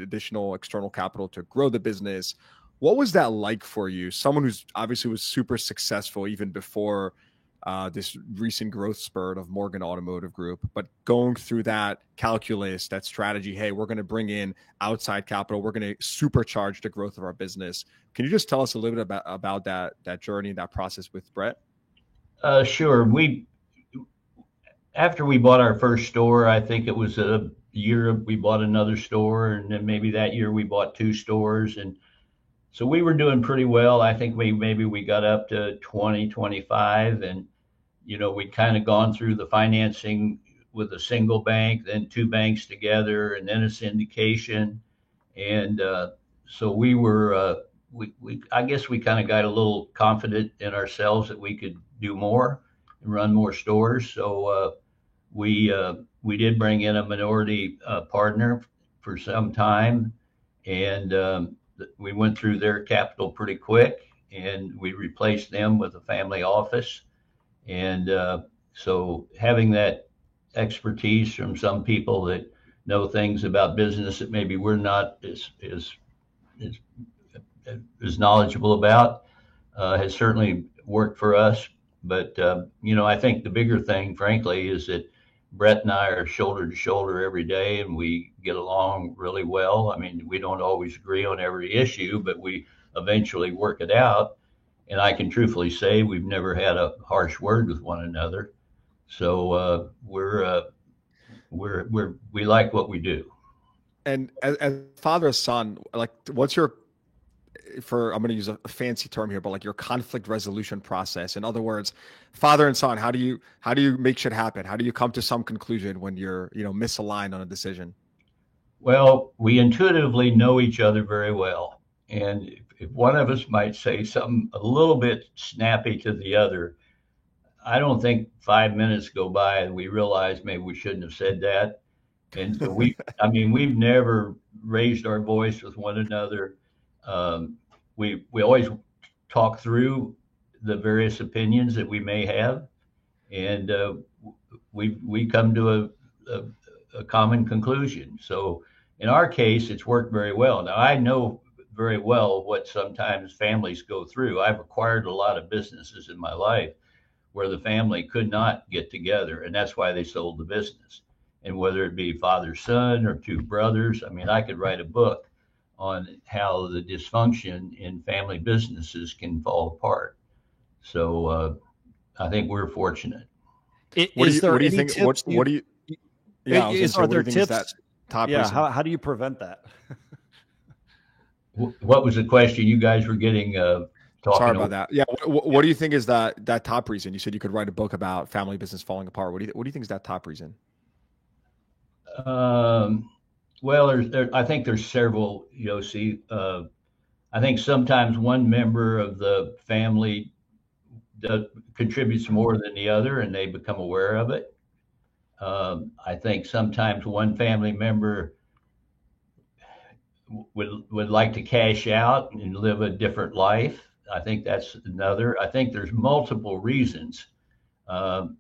additional external capital to grow the business. What was that like for you? Someone who's obviously was super successful even before this recent growth spurt of Morgan Automotive Group, but going through that calculus, that strategy, hey, we're going to bring in outside capital, we're going to supercharge the growth of our business. Can you just tell us a little bit about that journey and that process with Brett? Sure. After we bought our first store, I think it was a year we bought another store, and then maybe that year we bought 2 stores, and so we were doing pretty well. I think we got up to 20, 25, and we'd kind of gone through the financing with a single bank, then 2 banks together, and then a syndication, and so we were I guess we kind of got a little confident in ourselves that we could do more and run more stores. So we did bring in a minority partner for some time, and we went through their capital pretty quick, and we replaced them with a family office. And so having that expertise from some people that know things about business that maybe we're not as knowledgeable about has certainly worked for us. But I think the bigger thing, frankly, is that Brett and I are shoulder to shoulder every day, and we get along really well. I mean, we don't always agree on every issue, but we eventually work it out. And I can truthfully say we've never had a harsh word with one another. So we like what we do. And as father and son, like, what's your, I'm going to use a fancy term here, but like your conflict resolution process? In other words, father and son, how do you make shit happen? How do you come to some conclusion when you're, misaligned on a decision? Well, we intuitively know each other very well. And if one of us might say something a little bit snappy to the other, I don't think 5 minutes go by and we realize maybe we shouldn't have said that. And so we've never raised our voice with one another. We always talk through the various opinions that we may have, and we come to a common conclusion. So in our case, it's worked very well. Now, I know very well what sometimes families go through. I've acquired a lot of businesses in my life where the family could not get together, and that's why they sold the business. And whether it be father, son, or 2 brothers, I mean, I could write a book on how the dysfunction in family businesses can fall apart. So I think we're fortunate. What do you think? Yeah, are there tips? That top yeah, reason? how do you prevent that? What was the question? You guys were getting Sorry about that. Yeah, what do you think is that top reason? You said you could write a book about family business falling apart. What do you think is that top reason? Well, I think there's several, Yossi. I think sometimes one member of the family contributes more than the other, and they become aware of it. I think sometimes one family member would like to cash out and live a different life. I think that's another. I think there's multiple reasons, and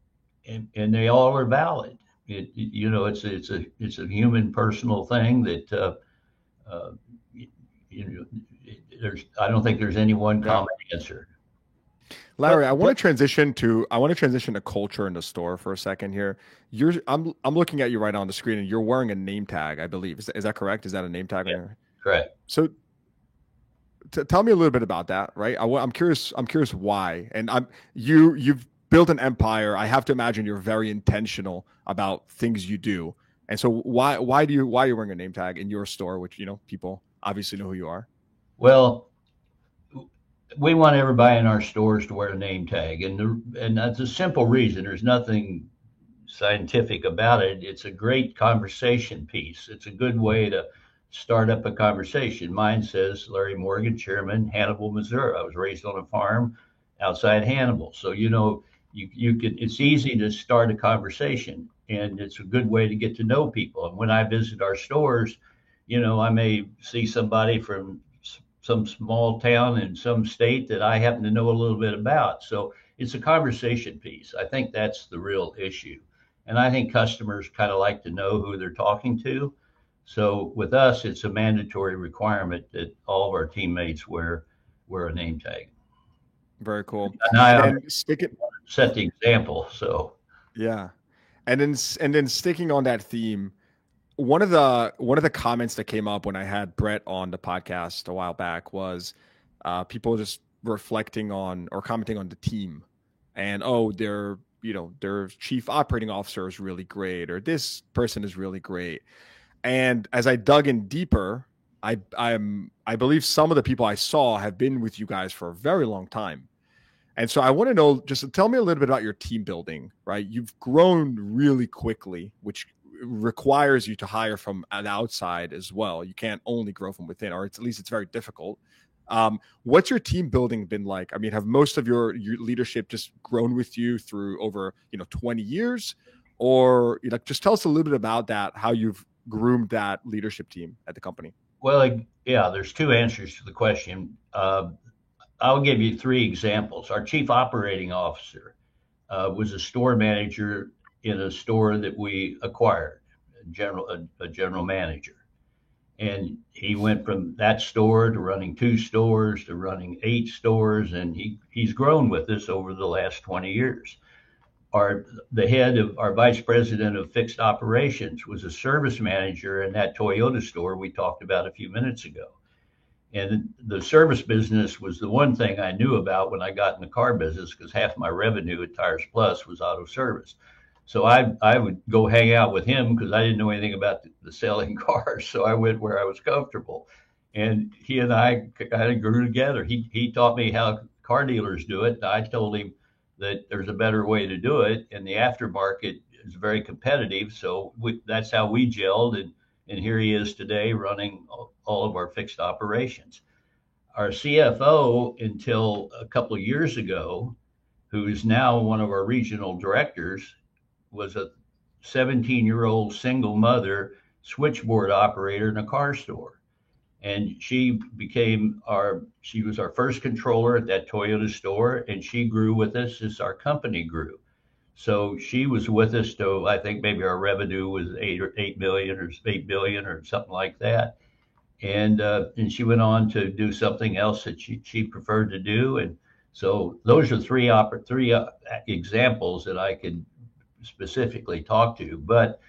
they all are valid. It's a human personal thing that I don't think there's any one common answer. Larry, I want to transition to culture in the store for a second here. I'm looking at you right now on the screen, and you're wearing a name tag, I believe. Is that correct? Is that a name tag? Yeah, correct. So tell me a little bit about that, right? I'm curious why. And you've built an empire. I have to imagine you're very intentional about things you do. And so why are you wearing a name tag in your store, which people obviously know who you are? Well, we want everybody in our stores to wear a name tag, and that's a simple reason. There's nothing scientific about it. It's a great conversation piece. It's a good way to start up a conversation. Mine says Larry Morgan, Chairman, Hannibal, Missouri. I was raised on a farm outside Hannibal, so you can. It's easy to start a conversation, and it's a good way to get to know people. And when I visit our stores, I may see somebody from some small town in some state that I happen to know a little bit about. So it's a conversation piece. I think that's the real issue. And I think customers kind of like to know who they're talking to. So with us, it's a mandatory requirement that all of our teammates wear a name tag. Very cool. And I set the example. So yeah. And then sticking on that theme, one of the comments that came up when I had Brett on the podcast a while back was people just reflecting on or commenting on the team, and their chief operating officer is really great, or this person is really great. And as I dug in deeper, I believe some of the people I saw have been with you guys for a very long time. And so I want to know, just tell me a little bit about your team building, right? You've grown really quickly, which requires you to hire from an outside as well. You can't only grow from within, or at least it's very difficult. What's your team building been like? I mean, have most of your leadership just grown with you through over 20 years, or just tell us a little bit about that, how you've groomed that leadership team at the company? Well, yeah, there's two answers to the question. I'll give you three examples. Our chief operating officer was a store manager in a store that we acquired, a general manager. And he went from that store to running 2 stores to running 8 stores. And he's grown with us over the last 20 years. The head of our vice president of fixed operations was a service manager in that Toyota store we talked about a few minutes ago. And the service business was the one thing I knew about when I got in the car business, because half my revenue at Tires Plus was auto service. So I would go hang out with him because I didn't know anything about the selling cars. So I went where I was comfortable. And he and I kind of grew together. He taught me how car dealers do it. I told him that there's a better way to do it. And the aftermarket is very competitive. So that's how we gelled. And here he is today running all of our fixed operations. Our CFO, until a couple of years ago, who is now one of our regional directors, was a 17-year-old single mother switchboard operator in a car store. And she was our first controller at that Toyota store, and she grew with us as our company grew. So she was with us to, I think maybe our revenue was 8 million or 8 billion or something like that. And she went on to do something else that she preferred to do. And so those are three examples that I could specifically talk to. But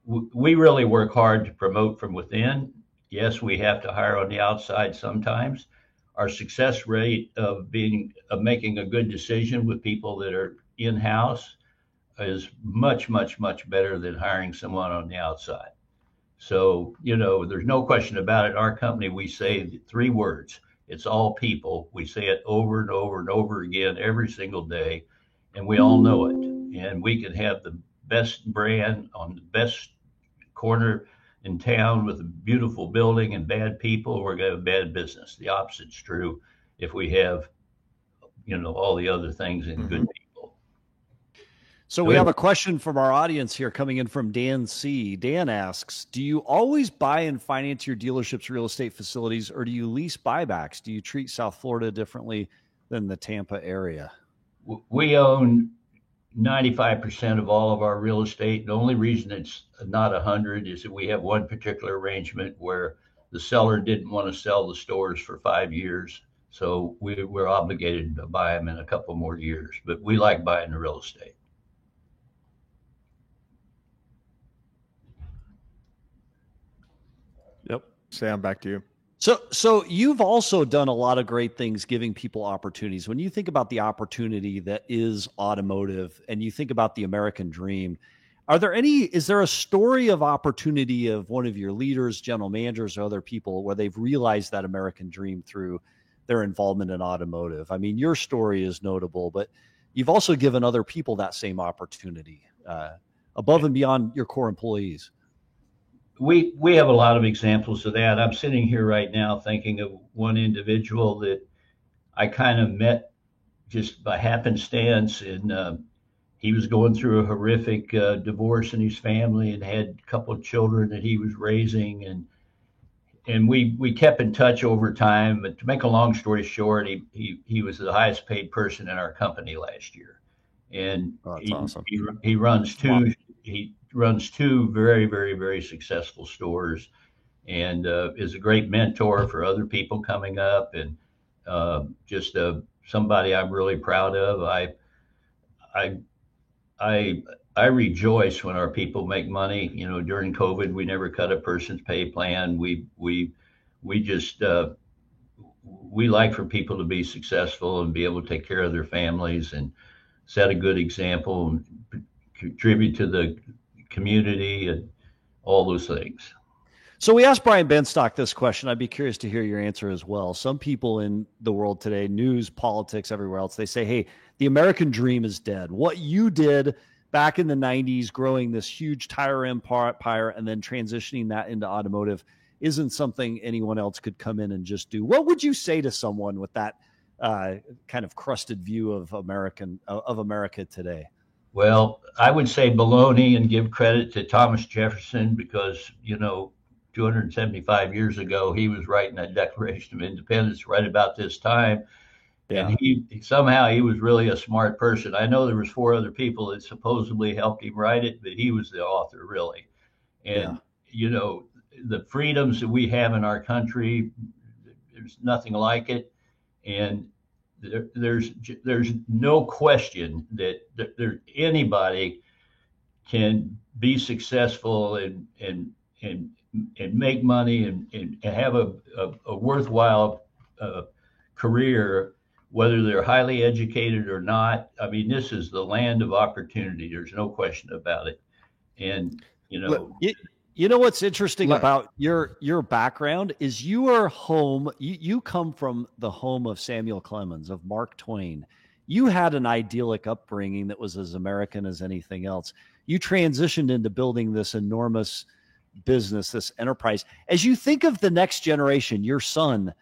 we really work hard to promote from within. Yes, we have to hire on the outside sometimes. Our success rate of making a good decision with people that are in-house is much, much, much better than hiring someone on the outside. So, there's no question about it. Our company, we say 3 words. It's all people. We say it over and over and over again every single day, and we all know it. And we can have the best brand on the best corner in town with a beautiful building and bad people, we're going to have bad business. The opposite's true if we have, all the other things and good people. So we have a question from our audience here coming in from Dan C. Dan asks, do you always buy and finance your dealership's real estate facilities, or do you lease buybacks? Do you treat South Florida differently than the Tampa area? We own 95% of all of our real estate. The only reason it's not 100 is that we have one particular arrangement where the seller didn't want to sell the stores for 5 years. So we're obligated to buy them in a couple more years, but we like buying the real estate. Yep. Sam, back to you. So you've also done a lot of great things giving people opportunities. When you think about the opportunity that is automotive and you think about the American dream, is there a story of opportunity of one of your leaders, general managers, or other people where they've realized that American dream through their involvement in automotive? I mean, your story is notable, but you've also given other people that same opportunity above and beyond your core employees. We have a lot of examples of that. I'm sitting here right now thinking of one individual that I kind of met just by happenstance, and he was going through a horrific divorce in his family and had a couple of children that he was raising, and we kept in touch over time. But to make a long story short, he was the highest paid person in our company last year, and awesome. He runs two. He runs 2 very, very, very successful stores, and is a great mentor for other people coming up, and just somebody I'm really proud of. I rejoice when our people make money. During COVID, we never cut a person's pay plan. We just we like for people to be successful and be able to take care of their families and set a good example and contribute to the community and all those things. So we asked Brian Benstock this question. I'd be curious to hear your answer as well. Some people in the world today, news, politics, everywhere else, they say, hey, the American dream is dead. What you did back in the 90s, growing this huge tire empire and then transitioning that into automotive isn't something anyone else could come in and just do. What would you say to someone with that kind of crusted view of America today? Well, I would say baloney and give credit to Thomas Jefferson because, 275 years ago, he was writing that Declaration of Independence right about this time. Yeah. And he was really a smart person. I know there was 4 other people that supposedly helped him write it, but he was the author, really. And, the freedoms that we have in our country, there's nothing like it. And there's no question that anybody can be successful and make money and have a worthwhile career, whether they're highly educated or not. I mean, this is the land of opportunity. There's no question about it. And you know what's interesting about your background is you are home. You come from the home of Samuel Clemens, of Mark Twain. You had an idyllic upbringing that was as American as anything else. You transitioned into building this enormous business, this enterprise. As you think of the next generation, your son,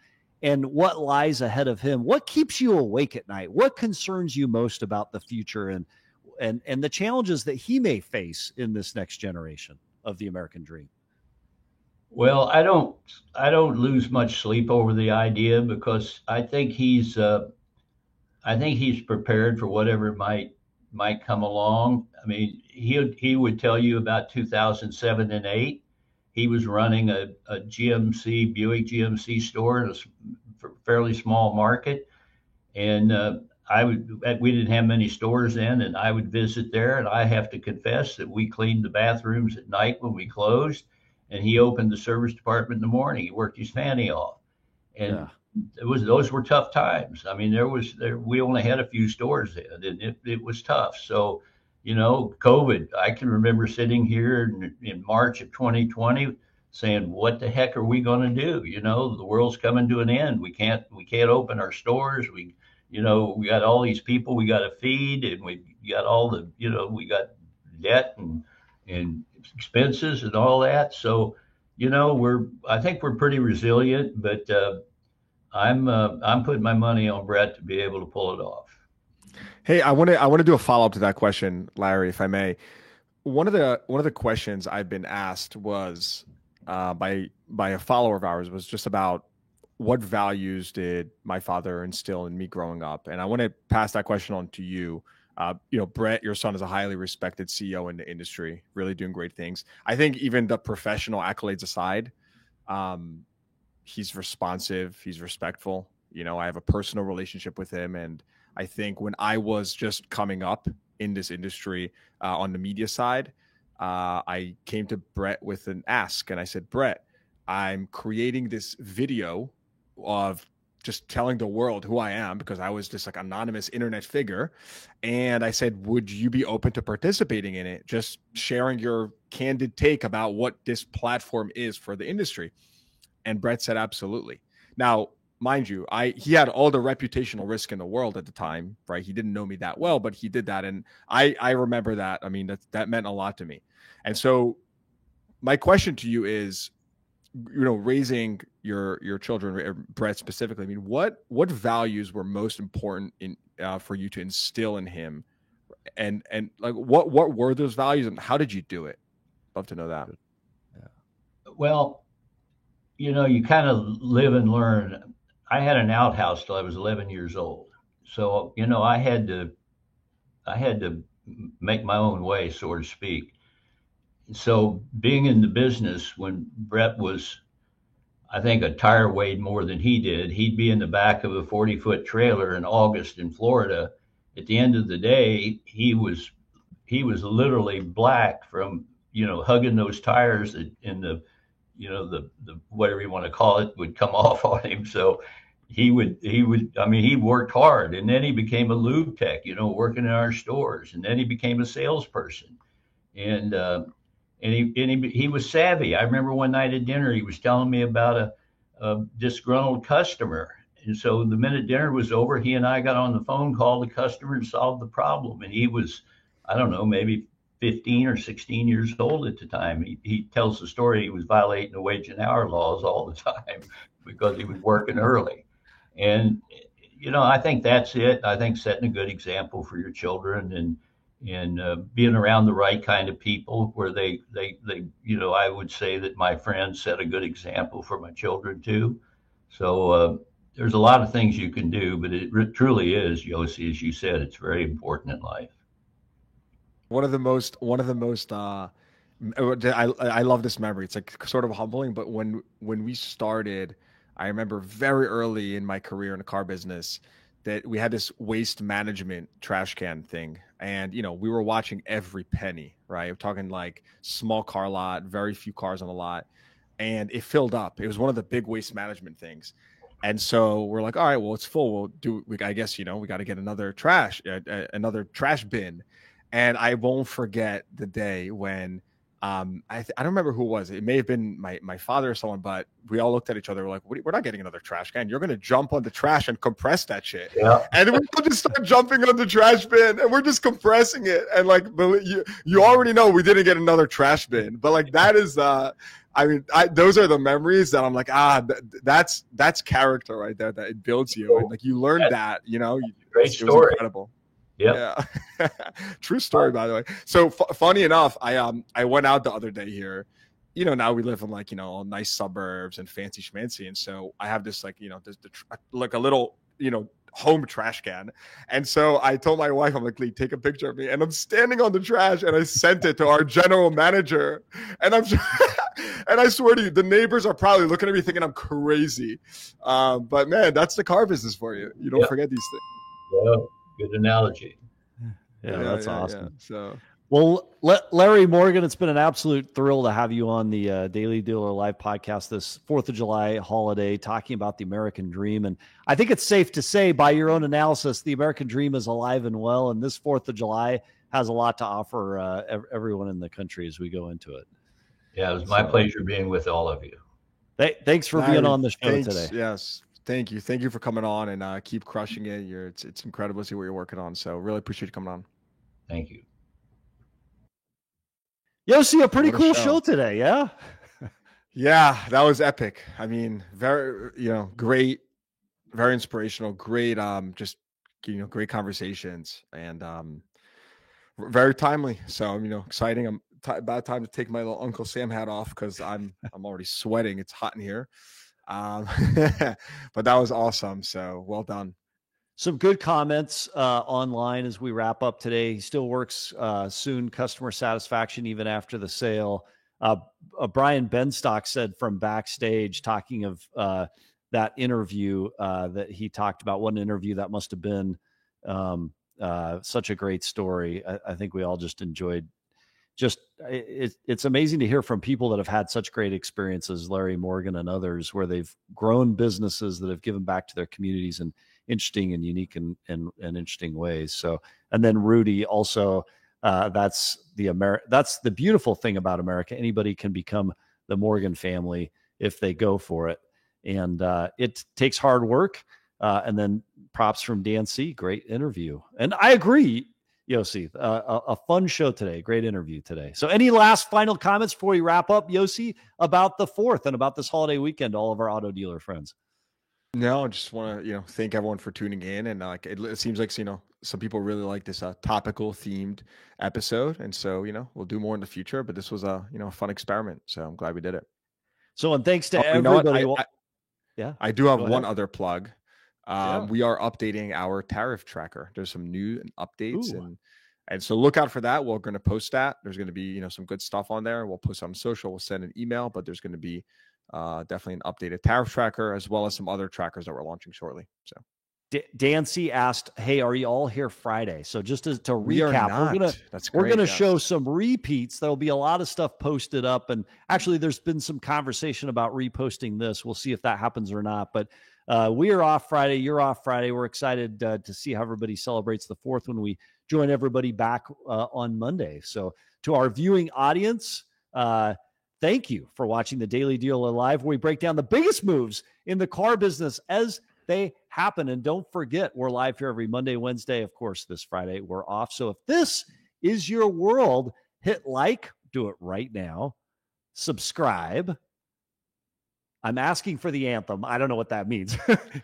and what lies ahead of him, what keeps you awake at night? What concerns you most about the future and the challenges that he may face in this next generation of the American dream? Well, I don't lose much sleep over the idea because I think he's prepared for whatever might come along. I mean, he would tell you about 2007 and 8. He was running a Buick GMC store in a fairly small market, and we didn't have many stores then, and I would visit there, and I have to confess that we cleaned the bathrooms at night when we closed, and he opened the service department in the morning. He worked his fanny off, and those were tough times. I mean, we only had a few stores then, and it was tough. So, COVID. I can remember sitting here in March of 2020 saying, what the heck are we going to do? The world's coming to an end. We can't open our stores. We got all these people we got to feed, and we got all the, we got debt and expenses and all that. So, I think we're pretty resilient, but I'm putting my money on Brett to be able to pull it off. Hey, I want to do a follow-up to that question, Larry, if I may. One of the questions I've been asked was by a follower of ours was just about what values did my father instill in me growing up, and I want to pass that question on to you. Brett, your son is a highly respected CEO in the industry, really doing great things. I think even the professional accolades aside, he's responsive, he's respectful. I have a personal relationship with him, and I think when I was just coming up in this industry on the media side, I came to Brett with an ask, and I said, Brett, I'm creating this video of just telling the world who I am, because I was just like anonymous internet figure. And I said, would you be open to participating in it? Just sharing your candid take about what this platform is for the industry. And Brett said, absolutely. Now, mind you, he had all the reputational risk in the world at the time, right? He didn't know me that well, but he did that. And I remember that. I mean, that meant a lot to me. And so my question to you is, raising your children, Brett specifically, I mean, what values were most important for you to instill in him? And like, what were those values, and how did you do it? Love to know that. Yeah. Well, you kind of live and learn. I had an outhouse till I was 11 years old. So, I had to make my own way, so to speak. So being in the business, when Brett was, I think a tire weighed more than he did, he'd be in the back of a 40-foot trailer in August in Florida. At the end of the day, he was literally black from, hugging those tires in the whatever you want to call it would come off on him. So he worked hard, and then he became a lube tech, working in our stores, and then he became a salesperson. And he was savvy. I remember one night at dinner, he was telling me about a disgruntled customer. And so the minute dinner was over, he and I got on the phone, called the customer, and solved the problem. And he was, I don't know, maybe 15 or 16 years old at the time. He tells the story he was violating the wage and hour laws all the time because he was working early. And, I think that's it. I think setting a good example for your children and being around the right kind of people where they I would say that my friends set a good example for my children too. So there's a lot of things you can do, but it truly is, Yossi, as you said, it's very important in life. One of the most I love this memory. It's like sort of humbling, but when we started, I remember very early in my career in the car business that we had this waste management trash can thing. And, we were watching every penny, right? We're talking like small car lot, very few cars on the lot. And it filled up. It was one of the big waste management things. And so we're like, all right, well, it's full. I guess, we got to get another trash bin. And I won't forget the day when I don't remember who it was. It may have been my father or someone, but we all looked at each other. We're like, we're not getting another trash can. You're going to jump on the trash and compress that shit. Yeah. And we all just start jumping on the trash bin and we're just compressing it. And like, you already know we didn't get another trash bin, but like that is, those are the memories that I'm like, that's character right there, that it builds you. And like, you learn that, Great story. Incredible. Yep. Yeah. True story, by the way. So funny enough, I went out the other day here. Now we live in like, nice suburbs and fancy schmancy. And so I have this like, like a little, home trash can. And so I told my wife, I'm like, Lee, take a picture of me. And I'm standing on the trash and I sent it to our general manager. And and I swear to you, the neighbors are probably looking at me thinking I'm crazy. But man, that's the car business for you. You don't forget these things. Yeah. Good analogy. Yeah, that's awesome. Yeah. So Well, Larry Morgan, it's been an absolute thrill to have you on the Daily Dealer Live podcast this 4th of July holiday, talking about the American dream. And I think it's safe to say, by your own analysis, the American dream is alive and well. And this 4th of July has a lot to offer everyone in the country as we go into it. Yeah, it was my pleasure being with all of you. Thanks for being on the show today. Yes. Thank you. Thank you for coming on, and keep crushing it. It's incredible to see what you're working on. So really appreciate you coming on. Thank you. Yossi, a pretty cool show today. Yeah. Yeah, that was epic. I mean, very, great, very inspirational, great, great conversations, and very timely. So, exciting. I'm about time to take my little Uncle Sam hat off because I'm already sweating. It's hot in here. But that was awesome. So well done. Some good comments online as we wrap up today. He still works soon, customer satisfaction, even after the sale. Brian Benstock said from backstage, talking of that interview that he talked about, what an interview that must have been. Such a great story. I think we all just enjoyed. It's amazing to hear from people that have had such great experiences, Larry Morgan and others, where they've grown businesses that have given back to their communities in interesting and unique and interesting ways. So, and then Rudy also, that's the beautiful thing about America. Anybody can become the Morgan family if they go for it. And it takes hard work. And then props from Dan C. Great interview. And I agree, Yossi, a fun show today. Great interview today. So any last final comments before we wrap up, Yossi, about the 4th and about this holiday weekend, all of our auto dealer friends? No, I just want to, thank everyone for tuning in. And it seems like, some people really like this topical themed episode. And so, we'll do more in the future, but this was a fun experiment. So I'm glad we did it. So, and thanks to everybody. I do have one other plug. We are updating our tariff tracker. There's some new updates. And so look out for that. We're going to post that. There's going to be, some good stuff on there. We'll post on social. We'll send an email, but there's going to be definitely an updated tariff tracker, as well as some other trackers that we're launching shortly. So Dancy asked, hey, are you all here Friday? So just to recap, we're gonna show some repeats. There'll be a lot of stuff posted up, and actually there's been some conversation about reposting this. We'll see if that happens or not, but we are off Friday. You're off Friday. We're excited to see how everybody celebrates the 4th when we join everybody back on Monday. So to our viewing audience, thank you for watching the Daily Dealer Live, where we break down the biggest moves in the car business as they happen. And don't forget, we're live here every Monday, Wednesday. Of course, this Friday we're off. So if this is your world, hit like, do it right now. Subscribe. I'm asking for the anthem. I don't know what that means.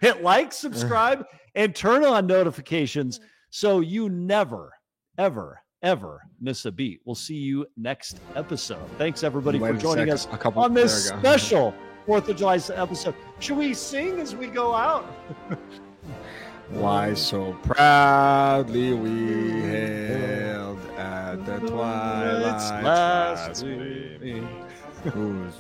Hit like, subscribe, and turn on notifications so you never, ever, ever miss a beat. We'll see you next episode. Thanks, everybody, for joining us on this special 4th of July episode. Should we sing as we go out? Why so proudly we hailed at the twilight's last gleaming, whose